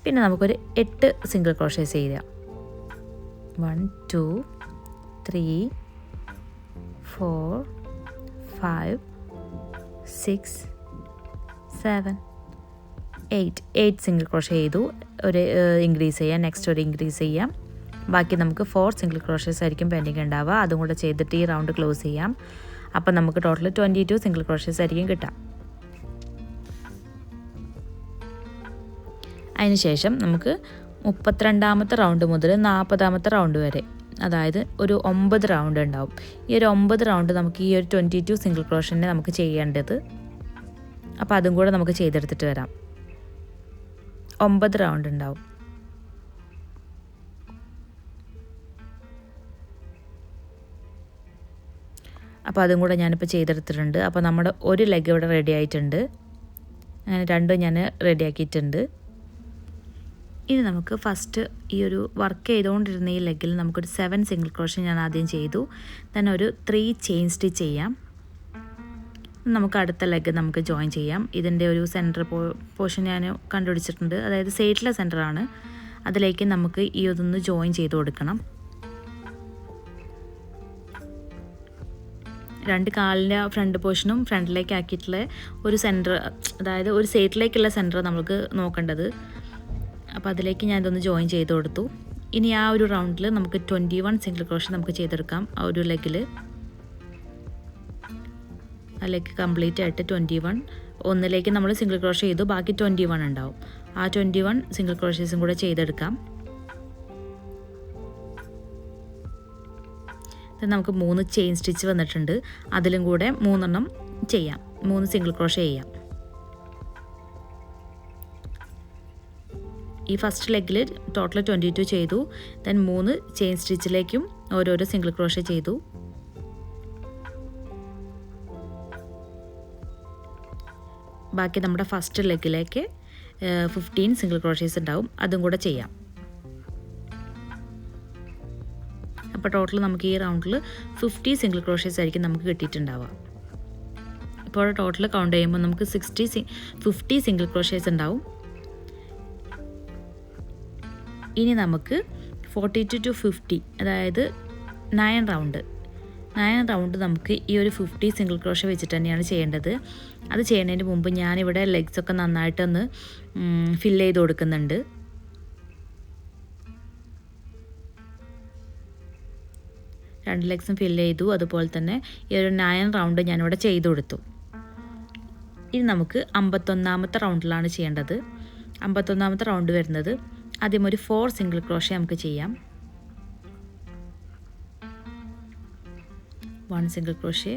പിന്നെ നമുക്കൊരു 8 സിംഗിൾ ക്രോഷേസ് ചെയ്യാം. 1 2 3 4 5 6 7 8 സിംഗിൾ ക്രോഷേ ചെയ്തു. ഒരു ഇൻക്രീസ് ചെയ്യാം. നെക്സ്റ്റ് ഒരു ഇൻക്രീസ് ചെയ്യാം. ബാക്കി നമുക്ക് 4 സിംഗിൾ ക്രോഷേസ് ആയിരിക്കും പെൻഡിങ് ഉണ്ടാവുക. അതും കൂടെ ചെയ്തിട്ട് ഈ റൗണ്ട് ക്ലോസ് ചെയ്യാം. അപ്പം നമുക്ക് ടോട്ടൽ 22 സിംഗിൾ ക്രോഷേസ് ആയിരിക്കും കിട്ടാം. അതിനുശേഷം നമുക്ക് 32ാമത്തെ റൗണ്ട് മുതൽ 40ാമത്തെ റൗണ്ട് വരെ, അതായത് ഒരു 9 റൗണ്ട് ഉണ്ടാവും. ഈ ഒരു 9 റൗണ്ട് നമുക്ക് ഈ ഒരു 22 സിംഗിൾ ക്രോഷനെ നമുക്ക് ചെയ്യേണ്ടത്. അപ്പോൾ അതും കൂടെ നമുക്ക് ചെയ്തെടുത്തിട്ട് വരാം. 9 റൗണ്ട് ഉണ്ടാവും. അപ്പോൾ അതും കൂടെ ഞാനിപ്പോൾ ചെയ്തെടുത്തിട്ടുണ്ട്. അപ്പോൾ നമ്മുടെ ഒരു ലെഗ് ഇവിടെ റെഡി ആയിട്ടുണ്ട്. അങ്ങനെ രണ്ടും ഞാൻ റെഡിയാക്കിയിട്ടുണ്ട്. ഇനി നമുക്ക് ഫസ്റ്റ് ഈ ഒരു വർക്ക് ചെയ്തുകൊണ്ടിരുന്ന ഈ ലെഗിൽ നമുക്കൊരു 7 സിംഗിൾ ക്രോഷേ ഞാൻ ആദ്യം ചെയ്തു. then ഒരു 3 ചെയിൻ സ്റ്റിച്ച് ചെയ്യാം. നമുക്ക് അടുത്ത ലെഗ് നമുക്ക് ജോയിൻ ചെയ്യാം. ഇതിൻ്റെ ഒരു സെൻറ്റർ പോർഷൻ ഞാൻ കണ്ടുപിടിച്ചിട്ടുണ്ട്. അതായത് സൈഡിലെ സെൻറ്ററാണ്. അതിലേക്ക് നമുക്ക് ഈ ഇതൊന്ന് ജോയിൻ ചെയ്ത് കൊടുക്കണം. 2 കാലിൻ്റെ ഫ്രണ്ട് പോർഷനും ഫ്രണ്ടിലേക്ക് ആക്കിയിട്ടുള്ള ഒരു സെൻറ്റർ, അതായത് ഒരു സൈഡിലേക്കുള്ള സെൻറ്റർ നമുക്ക് നോക്കേണ്ടത്. അപ്പോൾ അതിലേക്ക് ഞാൻ ഇതൊന്ന് ജോയിൻ ചെയ്ത് കൊടുത്തു. ഇനി ആ ഒരു റൗണ്ടിൽ നമുക്ക് 21 സിംഗിൾ ക്രോഷേ നമുക്ക് ചെയ്തെടുക്കാം. ആ ഒരു ലെഗിൽ ആ ലെഗ് കംപ്ലീറ്റ് ആയിട്ട് 21 ഒന്നിലേക്ക് നമ്മൾ സിംഗിൾ ക്രോഷേ ചെയ്തു. ബാക്കി 21 ഉണ്ടാവും. ആ 21 സിംഗിൾ ക്രോഷേസും കൂടെ ചെയ്തെടുക്കാം. നമുക്ക് 3 ചെയിൻ സ്റ്റിച്ച് വന്നിട്ടുണ്ട്. അതിലും കൂടെ 3 എണ്ണം ചെയ്യാം. 3 സിംഗിൾ ക്രോഷേ ചെയ്യാം. ഈ ഫസ്റ്റ് ലെഗിൽ ടോട്ടൽ 22 ചെയ്തു. ദെൻ 3 ചെയിൻ സ്റ്റിച്ചിലേക്കും ഓരോരോ സിംഗിൾ ക്രോഷേ ചെയ്തു. ബാക്കി നമ്മുടെ ഫസ്റ്റ് ലെഗിലേക്ക് 15 സിംഗിൾ ക്രോഷേസ് ഉണ്ടാവും. അതും കൂടെ ചെയ്യാം. അപ്പോൾ ടോട്ടൽ നമുക്ക് ഈ റൗണ്ടിൽ 50 സിംഗിൾ ക്രോഷേസ് ആയിരിക്കും നമുക്ക് കിട്ടിയിട്ടുണ്ടാവുക. ഇപ്പോൾ ടോട്ടൽ കൗണ്ട് ചെയ്യുമ്പോൾ നമുക്ക് 50 സിംഗിൾ ക്രോഷേസ് ഉണ്ടാവും. ഇനി നമുക്ക് 42 to 50, അതായത് 9 റൗണ്ട് നമുക്ക് ഈ ഒരു 50 സിംഗിൾ ക്രോഷേ വെച്ചിട്ട് തന്നെയാണ് ചെയ്യേണ്ടത്. അത് ചെയ്യുന്നതിന് മുമ്പ് ഞാനിവിടെ ലെഗ്സൊക്കെ നന്നായിട്ടൊന്ന് ഫില്ല് ചെയ്ത് കൊടുക്കുന്നുണ്ട്. രണ്ട് ലെഗ്സും ഫില്ല് ചെയ്തു. അതുപോലെ തന്നെ ഈ ഒരു 9 റൗണ്ട് ഞാനിവിടെ ചെയ്ത് കൊടുത്തു. ഇനി നമുക്ക് 51ാമത്തെ റൗണ്ടിലാണ് ചെയ്യേണ്ടത്. 51ാമത്തെ റൗണ്ട് വരുന്നത് ആദ്യം ഒരു 4 സിംഗിൾ ക്രോഷേ നമുക്ക് ചെയ്യാം. 1 സിംഗിൾ ക്രോഷേ,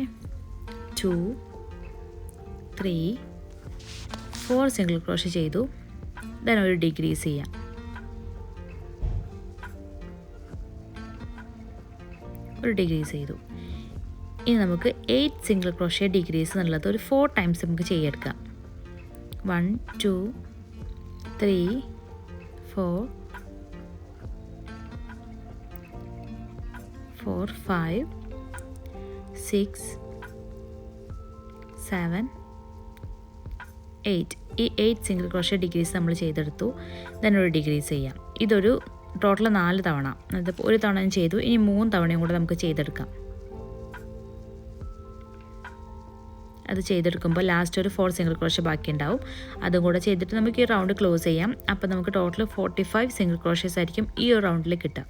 2 3 4 സിംഗിൾ ക്രോഷേ ചെയ്തു. ദെൻ ഒരു ഡിക്രീസ് ചെയ്യാം. ഒരു ഡിക്രീസ് ചെയ്തു. ഇനി നമുക്ക് 8 സിംഗിൾ ക്രോഷേ ഡിക്രീസ് എന്നുള്ളത് ഒരു 4 ടൈംസ് നമുക്ക് ചെയ്തെടുക്കാം. 1 2 3 4 5 6 7 8. ഈ 8 സിംഗിൾ ക്രോഷേ ഡിക്രീസ് നമ്മൾ ചെയ്തെടുത്തു. ദെൻ ഒരു ഡിക്രീസ് ചെയ്യാം. ഇതൊരു ടോട്ടൽ 4 തവണ, അതിപ്പോൾ ഒരു തവണ ഞാൻ ചെയ്തു. ഇനി 3 തവണയും കൂടെ നമുക്ക് ചെയ്തെടുക്കാം. അത് ചെയ്തെടുക്കുമ്പോൾ ലാസ്റ്റ് ഒരു 4 സിംഗിൾ ക്രോഷേ ബാക്കി ഉണ്ടാവും. അതും കൂടെ ചെയ്തിട്ട് നമുക്ക് ഈ റൗണ്ട് ക്ലോസ് ചെയ്യാം. അപ്പോൾ നമുക്ക് ടോട്ടൽ 45 സിംഗിൾ ക്രോഷേസ് ആയിരിക്കും ഈ ഒരു റൗണ്ടിൽ കിട്ടുക.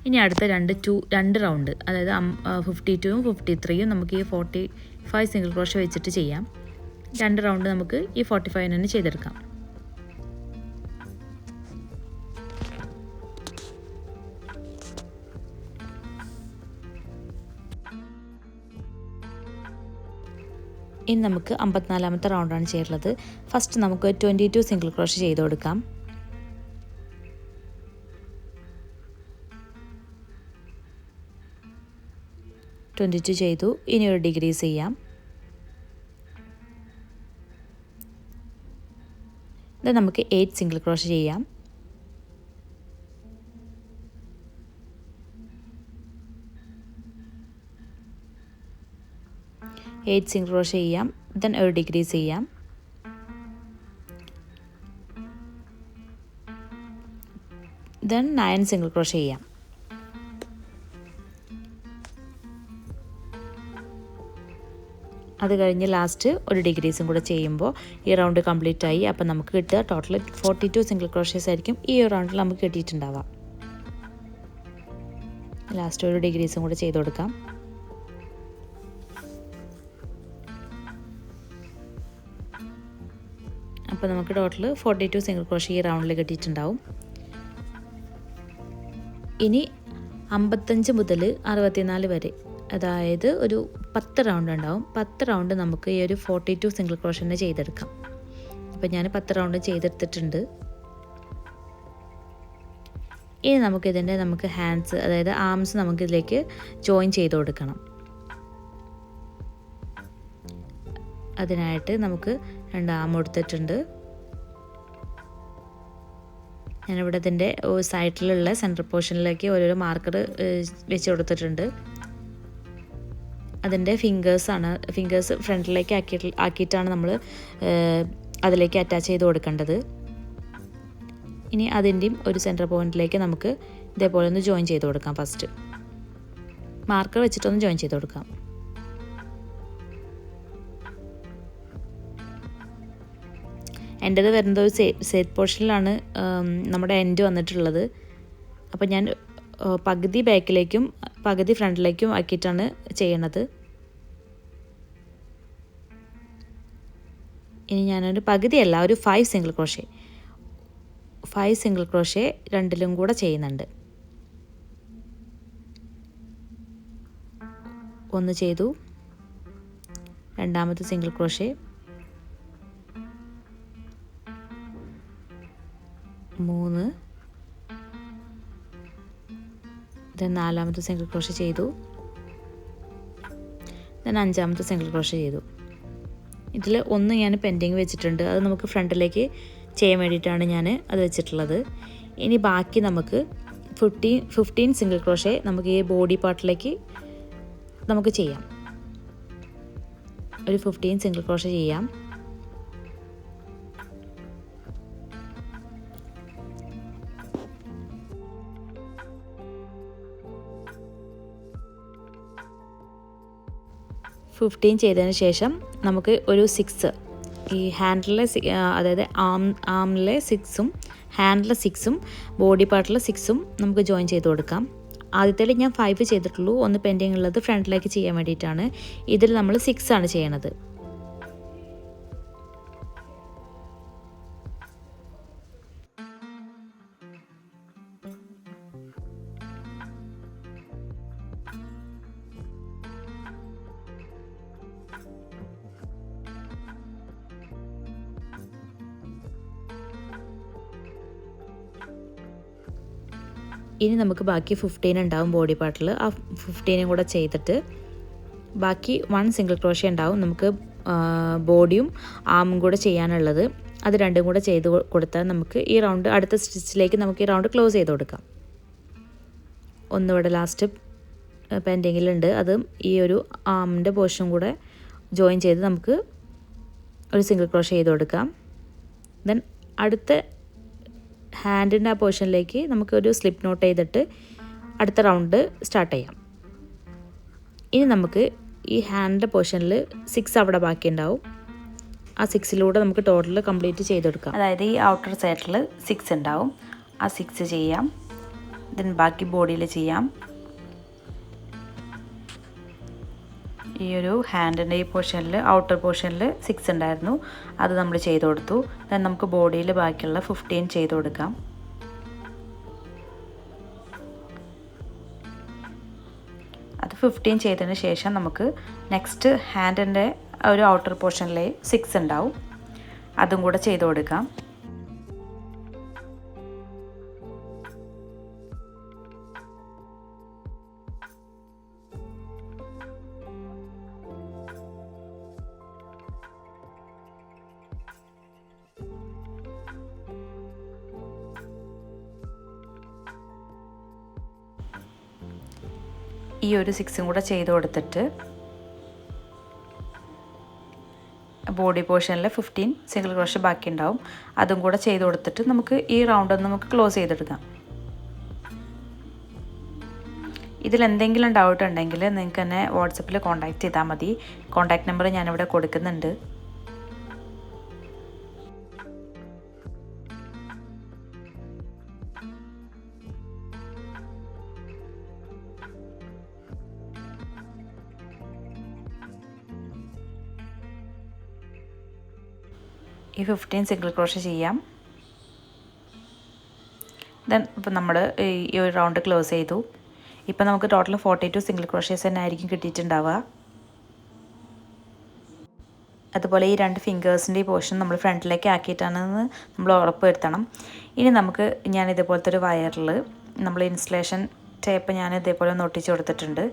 ഇനി അടുത്ത 2 റൗണ്ട്, അതായത് 52ഉം 53ഉം നമുക്ക് ഈ 45 സിംഗിൾ ക്രോഷേ വെച്ചിട്ട് ചെയ്യാം. 2 റൗണ്ട് നമുക്ക് ഈ 45 തന്നെ ചെയ്തെടുക്കാം. ഇനി നമുക്ക് 54ാമത്തെ റൗണ്ടാണ് ചെയ്യുന്നത്. ഫസ്റ്റ് നമുക്ക് 22 സിംഗിൾ ക്രോഷേ ചെയ്ത് കൊടുക്കാം. 22 ചെയ്തു. ഇനി ഒരു ഡിക്രീസ് ചെയ്യാം. ഇത് നമുക്ക് 8 സിംഗിൾ ക്രോഷേ ചെയ്യാം. സിംഗിൾ ക്രോഷേ ചെയ്യാം. ദെൻ ഒരു ഡിക്രീസ് ചെയ്യാം. ദെൻ 9 സിംഗിൾ ക്രോഷേ ചെയ്യാം. അത് കഴിഞ്ഞ് ലാസ്റ്റ് ഒരു ഡിക്രീസും കൂടെ ചെയ്യുമ്പോൾ ഈ റൗണ്ട് കംപ്ലീറ്റ് ആയി. അപ്പോൾ നമുക്ക് കിട്ടുക ടോട്ടൽ 42 സിംഗിൾ ക്രോഷേസ് ആയിരിക്കും ഈ റൗണ്ടിൽ നമുക്ക് കിട്ടിയിട്ടുണ്ടാവാം. ലാസ്റ്റ് ഒരു ഡിക്രീസും കൂടെ ചെയ്ത് കൊടുക്കാം. അപ്പോൾ നമുക്ക് ടോട്ടൽ 42 സിംഗിൾ ക്രോഷേ ഈ റൗണ്ടിൽ കിട്ടിയിട്ടുണ്ടാവും. ഇനി 55 മുതൽ 64 വരെ, അതായത് ഒരു 10 റൗണ്ട് ഉണ്ടാവും. 10 റൗണ്ട് നമുക്ക് ഈ ഒരു 42 സിംഗിൾ ക്രോഷേ ചെയ്തെടുക്കാം. അപ്പോൾ ഞാൻ 10 റൗണ്ട് ചെയ്തെടുത്തിട്ടുണ്ട്. ഇനി നമുക്ക് ഹാൻഡ്സ്, അതായത് ആംസ് നമുക്കിതിലേക്ക് ജോയിൻ ചെയ്ത് കൊടുക്കണം. അതിനായിട്ട് നമുക്ക് 2 ആം എടുത്തിട്ടുണ്ട്. ഞാനിവിടെ ഇതിൻ്റെ സൈഡിലുള്ള സെൻറ്റർ പോർഷനിലേക്ക് ഓരോരോ മാർക്കർ വെച്ച് കൊടുത്തിട്ടുണ്ട്. അതിൻ്റെ ഫിംഗേഴ്സ് ഫ്രണ്ടിലേക്ക് ആക്കിയിട്ടാണ് നമ്മൾ അതിലേക്ക് അറ്റാച്ച് ചെയ്ത് കൊടുക്കേണ്ടത്. ഇനി അതിൻ്റെയും ഒരു സെൻറ്റർ പോയിൻറ്റിലേക്ക് നമുക്ക് ഇതേപോലെ ഒന്ന് ജോയിൻ ചെയ്ത് കൊടുക്കാം. ഫസ്റ്റ് മാർക്കർ വെച്ചിട്ടൊന്ന് ജോയിൻ ചെയ്ത് കൊടുക്കാം. എൻ്റേത് വരുന്നത് ഒരു സൈഡ് പോർഷനിലാണ് നമ്മുടെ എൻഡ് വന്നിട്ടുള്ളത്. അപ്പോൾ ഞാൻ പകുതി ബാക്കിലേക്കും പകുതി ഫ്രണ്ടിലേക്കും ആക്കിയിട്ടാണ് ചെയ്യണത്. ഇനി ഞാനൊരു പകുതിയല്ല, ഒരു 5 സിംഗിൾ ക്രോഷേ രണ്ടിലും കൂടെ ചെയ്യുന്നുണ്ട്. ഒന്ന് ചെയ്തു, രണ്ടാമത്തെ സിംഗിൾ ക്രോഷേ, 3, ദെൻ 4ാമത്തെ സിംഗിൾ ക്രോഷേ ചെയ്തു, ദെൻ 5ാമത്തെ സിംഗിൾ ക്രോഷേ ചെയ്തു. ഇതിൽ ഒന്ന് ഞാൻ പെൻഡിങ് വെച്ചിട്ടുണ്ട്. അത് നമുക്ക് ഫ്രണ്ടിലേക്ക് ചെയ്യാൻ വേണ്ടിയിട്ടാണ് ഞാൻ അത് വെച്ചിട്ടുള്ളത്. ഇനി ബാക്കി നമുക്ക് 15 സിംഗിൾ ക്രോഷേ നമുക്ക് ഈ ബോഡി പാർട്ടിലേക്ക് നമുക്ക് ചെയ്യാം. ഒരു 15 സിംഗിൾ ക്രോഷേ ചെയ്യാം. ചെയ്തതിന് ശേഷം നമുക്ക് ഒരു 6 ഈ ഹാൻഡിലെ, അതായത് ആമിലെ 6ഉം ഹാൻഡിലെ 6ഉം ബോഡി പാർട്ടിലെ 6ഉം നമുക്ക് ജോയിൻ ചെയ്ത് കൊടുക്കാം. ആദ്യത്തേൽ ഞാൻ 5 ചെയ്തിട്ടുള്ളൂ. ഒന്ന് പെൻഡിങ് ഉള്ളത് ഫ്രണ്ടിലേക്ക് ചെയ്യാൻ വേണ്ടിയിട്ടാണ്. ഇതിൽ നമ്മൾ 6 ആണ് ചെയ്യണത്. ഇനി നമുക്ക് ബാക്കി 15 ഉണ്ടാവും ബോഡി പാർട്ടിൽ. ആ 15 കൂടെ ചെയ്തിട്ട് ബാക്കി 1 സിംഗിൾ ക്രോഷേ ഉണ്ടാവും നമുക്ക് ബോഡിയും ആമും കൂടെ ചെയ്യാനുള്ളത്. അത് രണ്ടും കൂടെ ചെയ്ത് കൊടുത്താൽ നമുക്ക് ഈ റൗണ്ട്, അടുത്ത സ്റ്റിച്ചിലേക്ക് നമുക്ക് ഈ റൗണ്ട് ക്ലോസ് ചെയ്ത് കൊടുക്കാം. ഒന്നിവിടെ ലാസ്റ്റ് പെൻഡിങ്ങിലുണ്ട്. അത് ഈ ഒരു ആമിൻ്റെ പോർഷൻ കൂടെ ജോയിൻ ചെയ്ത് നമുക്ക് ഒരു സിംഗിൾ ക്രോഷേ ചെയ്ത് കൊടുക്കാം. ദെൻ അടുത്ത ഹാൻഡിൻ്റെ ആ പോർഷനിലേക്ക് നമുക്കൊരു സ്ലിപ്പ് നോട്ട് ചെയ്തിട്ട് അടുത്ത റൗണ്ട് സ്റ്റാർട്ട് ചെയ്യാം. ഇനി നമുക്ക് ഈ ഹാൻഡിൻ്റെ പോർഷനിൽ 6 അവിടെ ബാക്കിയുണ്ടാവും. ആ 6ലൂടെ നമുക്ക് ടോട്ടൽ കംപ്ലീറ്റ് ചെയ്തെടുക്കാം. അതായത് ഈ ഔട്ടർ സൈഡിൽ 6 ഉണ്ടാവും. ആ 6 ചെയ്യാം. ദെൻ ബാക്കി ബോഡിയിൽ ചെയ്യാം. ഈ ഒരു ഹാൻഡിൻ്റെ ഈ പോർഷനിൽ, ഔട്ടർ പോർഷനിൽ 6 ഉണ്ടായിരുന്നു. അത് നമ്മൾ ചെയ്ത് കൊടുത്തു. ദെൻ നമുക്ക് ബോഡിയിൽ ബാക്കിയുള്ള 15 ചെയ്ത് കൊടുക്കാം. അത് 15 ചെയ്തതിന് ശേഷം നമുക്ക് നെക്സ്റ്റ് ഹാൻഡിൻ്റെ ഒരു ഔട്ടർ പോർഷനിൽ 6 ഉണ്ടാവും. അതും കൂടെ ചെയ്ത് കൊടുക്കാം. ഈ ഒരു 6 കൂടെ ചെയ്ത് കൊടുത്തിട്ട് ബോഡി പോർഷനിൽ 15 സിംഗിൾ ക്രോഷേ ബാക്കി ഉണ്ടാവും. അതും കൂടെ ചെയ്ത് കൊടുത്തിട്ട് നമുക്ക് ഈ റൗണ്ട് ഒന്ന് നമുക്ക് ക്ലോസ് ചെയ്തെടുക്കാം. ഇതിലെന്തെങ്കിലും ഡൗട്ട് ഉണ്ടെങ്കിൽ നിങ്ങൾക്ക് എന്നെ വാട്സപ്പിൽ കോൺടാക്റ്റ് ചെയ്താൽ മതി. കോൺടാക്റ്റ് നമ്പർ ഞാനിവിടെ കൊടുക്കുന്നുണ്ട്. ഈ 15 സിംഗിൾ ക്രോഷേ ചെയ്യാം. ദെൻ ഇപ്പം നമ്മൾ ഈ ഒരു റൗണ്ട് ക്ലോസ് ചെയ്തു. ഇപ്പം നമുക്ക് ടോട്ടൽ 42 സിംഗിൾ ക്രോഷേസ് തന്നെ ആയിരിക്കും കിട്ടിയിട്ടുണ്ടാവുക. അതുപോലെ ഈ 2 ഫിംഗേഴ്സിൻ്റെ ഈ പോർഷൻ നമ്മൾ ഫ്രണ്ടിലേക്ക് ആക്കിയിട്ടാണെന്ന് നമ്മൾ ഉറപ്പ് വരുത്തണം. ഇനി നമുക്ക് ഞാൻ ഇതുപോലത്തെ ഒരു വയറിൽ നമ്മൾ ഇൻസുലേഷൻ ടേപ്പ് ഞാൻ ഇതേപോലെ ഒന്ന് ഒട്ടിച്ച് കൊടുത്തിട്ടുണ്ട്.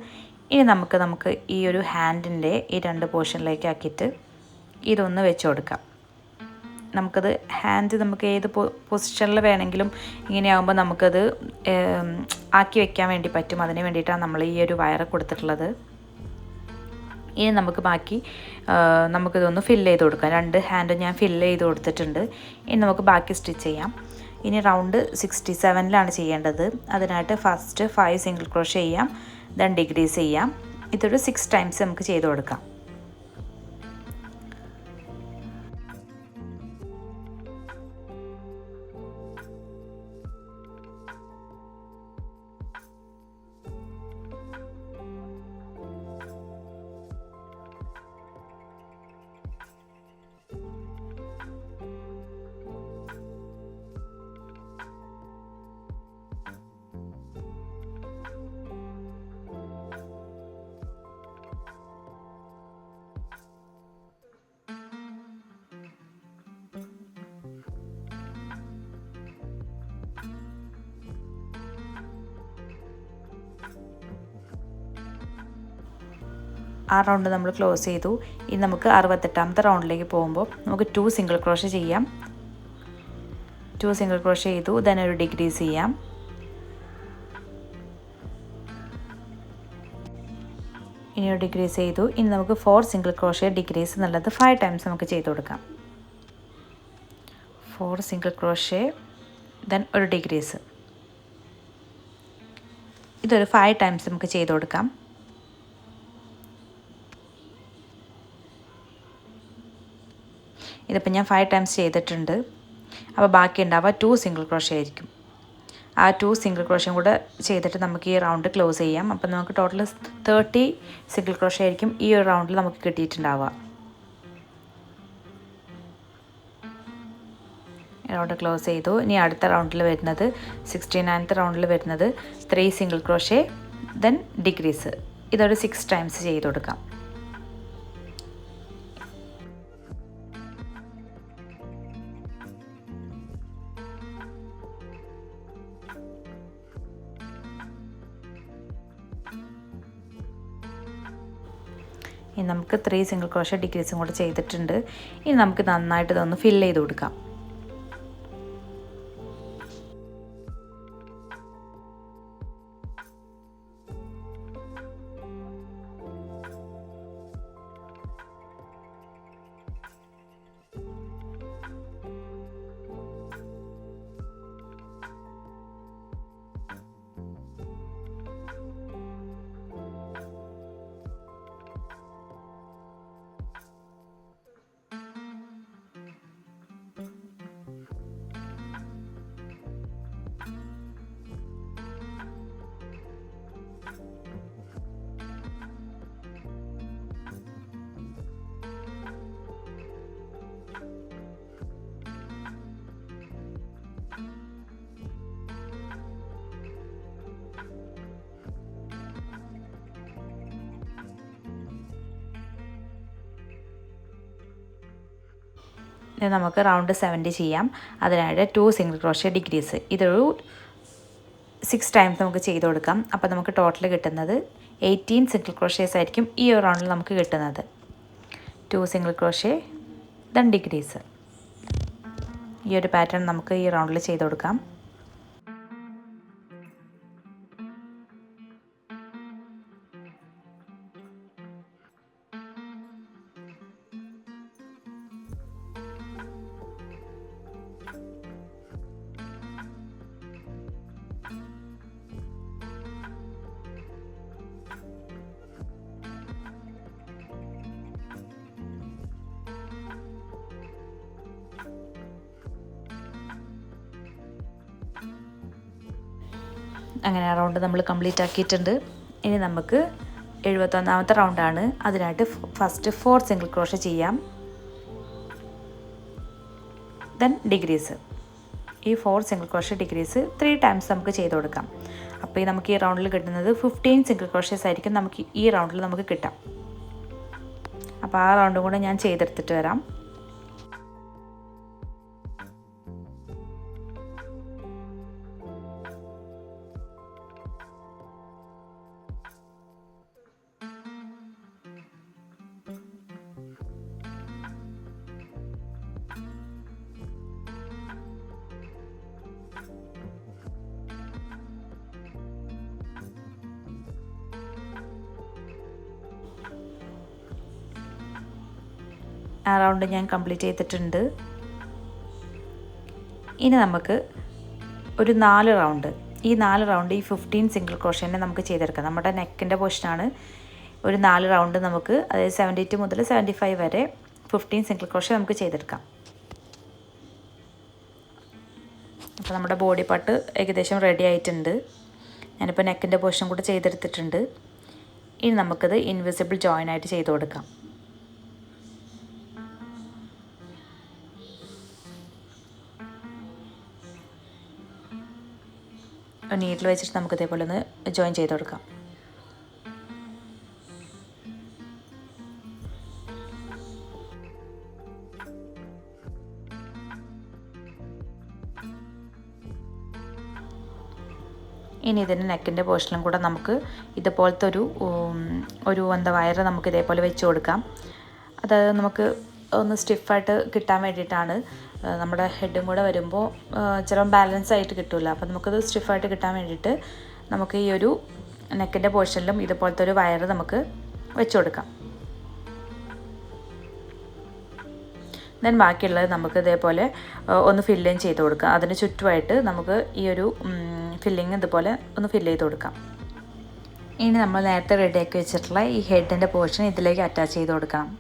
ഇനി നമുക്ക് ഈ ഒരു ഹാൻഡിൻ്റെ ഈ 2 പോർഷനിലേക്ക് ആക്കിയിട്ട് ഇതൊന്ന് വെച്ച് കൊടുക്കാം. നമുക്കത് ഹാൻഡ് നമുക്ക് ഏത് പൊസിഷനിൽ വേണമെങ്കിലും ഇങ്ങനെയാകുമ്പോൾ നമുക്കത് ആക്കി വെക്കാൻ വേണ്ടി പറ്റും. അതിന് വേണ്ടിയിട്ടാണ് നമ്മൾ ഈ ഒരു വയറ് കൊടുത്തിട്ടുള്ളത്. ഇനി നമുക്ക് ബാക്കി നമുക്കിതൊന്ന് ഫില്ല് ചെയ്ത് കൊടുക്കാം. 2 ഹാൻഡ് ഞാൻ ഫില്ല് ചെയ്ത് കൊടുത്തിട്ടുണ്ട്. ഇനി നമുക്ക് ബാക്കി സ്റ്റിച്ച് ചെയ്യാം. ഇനി റൗണ്ട് 67ലാണ് ചെയ്യേണ്ടത്. അതിനായിട്ട് ഫസ്റ്റ് 5 സിംഗിൾ ക്രോഷേ ചെയ്യാം, ദെൻ ഡിക്രീസ് ചെയ്യാം. ഇതൊരു 6 ടൈംസ് നമുക്ക് ചെയ്ത് കൊടുക്കാം. ആ റൗണ്ട് നമ്മൾ ക്ലോസ് ചെയ്തു. ഇനി നമുക്ക് 68ാമത്തെ റൗണ്ടിലേക്ക് പോകുമ്പോൾ നമുക്ക് 2 സിംഗിൾ ക്രോഷേ ചെയ്യാം. 2 സിംഗിൾ ക്രോഷേ ചെയ്തു, ദെൻ ഒരു ഡിക്രീസ് ചെയ്യാം. ഇനി ഒരു ഡിക്രീസ് ചെയ്തു. ഇനി നമുക്ക് 4 സിംഗിൾ ക്രോഷേ ഡിക്രീസ് എന്നുള്ളത് 5 ടൈംസ് നമുക്ക് ചെയ്ത് കൊടുക്കാം. 4 സിംഗിൾ ക്രോഷേ, ദെൻ ഒരു ഡിക്രീസ്. ഇതൊരു 5 ടൈംസ് നമുക്ക് ചെയ്ത് കൊടുക്കാം. ഇതിപ്പോൾ ഞാൻ 5 ടൈംസ് ചെയ്തിട്ടുണ്ട്. അപ്പോൾ ബാക്കി ഉണ്ടാവുക 2 സിംഗിൾ ക്രോഷേ ആയിരിക്കും. ആ 2 സിംഗിൾ ക്രോഷയും കൂടെ ചെയ്തിട്ട് നമുക്ക് ഈ റൗണ്ട് ക്ലോസ് ചെയ്യാം. അപ്പോൾ നമുക്ക് ടോട്ടൽ 30 സിംഗിൾ ക്രോഷേ ആയിരിക്കും ഈ ഒരു റൗണ്ടിൽ നമുക്ക് കിട്ടിയിട്ടുണ്ടാവുക. റൗണ്ട് ക്ലോസ് ചെയ്തു. ഇനി അടുത്ത റൗണ്ടിൽ വരുന്നത് 69ാമത്തെ റൗണ്ടിൽ വരുന്നത് 3 സിംഗിൾ ക്രോഷേ, ദെൻ ഡിക്രീസ്. ഇതൊരു 6 ടൈംസ് ചെയ്ത് കൊടുക്കാം. ഇനി നമുക്ക് 3 സിംഗിൾ ക്രോഷേ ഡിക്രീസും കൂടെ ചെയ്തിട്ടുണ്ട്. ഇനി നമുക്ക് നന്നായിട്ട് ഇതൊന്ന് ഫില്ല് ചെയ്ത് കൊടുക്കാം. ഇനി നമുക്ക് റൗണ്ട് 70 ചെയ്യാം. അതിനായിട്ട് 2 സിംഗിൾ ക്രോഷേ ഡിക്രീസ്. ഇതൊരു 6 ടൈംസ് നമുക്ക് ചെയ്ത് കൊടുക്കാം. അപ്പോൾ നമുക്ക് ടോട്ടൽ കിട്ടുന്നത് 18 സിംഗിൾ ക്രോഷേസ് ആയിരിക്കും ഈ ഒരു റൗണ്ടിൽ നമുക്ക് കിട്ടുന്നത്. 2 സിംഗിൾ ക്രോഷേ, ദെൻ ഡിക്രീസ്. ഈ ഒരു പാറ്റേൺ നമുക്ക് ഈ റൗണ്ടിൽ ചെയ്ത് കൊടുക്കാം. അങ്ങനെ ആ റൗണ്ട് നമ്മൾ കംപ്ലീറ്റ് ആക്കിയിട്ടുണ്ട്. ഇനി നമുക്ക് 71ാമത്തെ റൗണ്ടാണ്. അതിനായിട്ട് ഫസ്റ്റ് 4 സിംഗിൾ ക്രോഷേ ചെയ്യാം. Then degrees. ഈ 4 സിംഗിൾ ക്രോഷേ ഡിഗ്രീസ് 3 ടൈംസ് നമുക്ക് ചെയ്ത് കൊടുക്കാം. അപ്പോൾ നമുക്ക് ഈ റൗണ്ടിൽ കിട്ടുന്നത് 15 സിംഗിൾ ക്രോഷേസ് ആയിരിക്കും നമുക്ക് ഈ റൗണ്ടിൽ നമുക്ക് കിട്ടാം. അപ്പോൾ ആ റൗണ്ടും കൂടെ ഞാൻ ചെയ്തെടുത്തിട്ട് വരാം. ആ റൗണ്ട് ഞാൻ കംപ്ലീറ്റ് ചെയ്തിട്ടുണ്ട്. ഇനി നമുക്ക് ഒരു 4 റൗണ്ട്, ഈ 4 റൗണ്ട് ഈ 15 സിംഗിൾ ക്രോഷേനെ നമുക്ക് ചെയ്തെടുക്കാം. നമ്മുടെ നെക്കിൻ്റെ പോർഷനാണ്. ഒരു 4 റൗണ്ട് നമുക്ക്, അതായത് 72 മുതൽ 75 വരെ 15 സിംഗിൾ ക്രോഷേ നമുക്ക് ചെയ്തെടുക്കാം. അപ്പോൾ നമ്മുടെ ബോഡി പാർട്ട് ഏകദേശം റെഡി ആയിട്ടുണ്ട്. ഞാനിപ്പോൾ നെക്കിൻ്റെ പോർഷൻ കൂടെ ചെയ്തെടുത്തിട്ടുണ്ട്. ഇനി നമുക്കത് ഇൻവിസിബിൾ ജോയിൻ ആയിട്ട് ചെയ്ത് കൊടുക്കാം. നീഡിൽ വെച്ചിട്ട് നമുക്ക് ഇതേപോലെ ഒന്ന് ജോയിൻ ചെയ്ത് കൊടുക്കാം. ഇനി ഇതിൻ്റെ നെക്കിൻ്റെ പോർഷനിലും കൂടെ നമുക്ക് ഇതുപോലത്തെ ഒരു വയറ് നമുക്ക് ഇതേപോലെ വെച്ച് കൊടുക്കാം. അത് നമുക്ക് ഒന്ന് സ്റ്റിഫായിട്ട് കിട്ടാൻ വേണ്ടിയിട്ടാണ്. നമ്മുടെ ഹെഡും കൂടെ വരുമ്പോൾ ചിലപ്പോൾ ബാലൻസ് ആയിട്ട് കിട്ടില്ല. അപ്പോൾ നമുക്കത് സ്റ്റിഫായിട്ട് കിട്ടാൻ വേണ്ടിയിട്ട് നമുക്ക് ഈ ഒരു നെക്കിൻ്റെ പോർഷനിലും ഇതുപോലത്തെ ഒരു വയറ് നമുക്ക് വെച്ച് കൊടുക്കാം. ദെൻ ബാക്കിയുള്ളത് നമുക്ക് ഇതേപോലെ ഒന്ന് ഫില്ലിങ് ചെയ്ത് കൊടുക്കാം. അതിന് ചുറ്റുമായിട്ട് നമുക്ക് ഈ ഒരു ഫില്ലിങ് ഇതുപോലെ ഒന്ന് ഫില്ല് ചെയ്ത് കൊടുക്കാം. ഇനി നമ്മൾ നേരത്തെ റെഡിയാക്കി വെച്ചിട്ടുള്ള ഈ ഹെഡിൻ്റെ പോർഷൻ ഇതിലേക്ക് അറ്റാച്ച് ചെയ്ത് കൊടുക്കണം.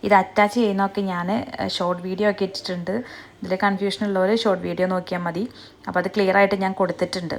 ഇത് അറ്റാച്ച് ചെയ്യുന്നതൊക്കെ ഞാൻ ഷോർട്ട് വീഡിയോ ഒക്കെ ഇട്ടിട്ടുണ്ട്. ഇതിൽ കൺഫ്യൂഷൻ ഉള്ളവർ ഷോർട്ട് വീഡിയോ നോക്കിയാൽ മതി. അപ്പോൾ അത് ക്ലിയർ ആയിട്ട് ഞാൻ കൊടുത്തിട്ടുണ്ട്.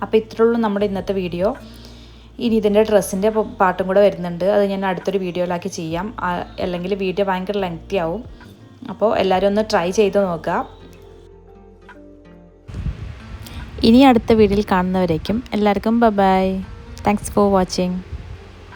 അപ്പോൾ ഇത്രയുള്ളൂ നമ്മുടെ ഇന്നത്തെ വീഡിയോ. ഇനി ഇതിൻ്റെ ഡ്രസ്സിൻ്റെ പാട്ടും കൂടെ വരുന്നുണ്ട്, അത് ഞാൻ അടുത്തൊരു വീഡിയോയിലാക്കി ചെയ്യാം, അല്ലെങ്കിൽ വീഡിയോ ഭയങ്കര ലെങ്തി ആവും. അപ്പോൾ എല്ലാവരും ഒന്ന് ട്രൈ ചെയ്ത് നോക്കുക. ഇനി അടുത്ത വീഡിയോയിൽ കാണുന്നവരേക്കും എല്ലാവർക്കും ബൈ. Thanks for watching.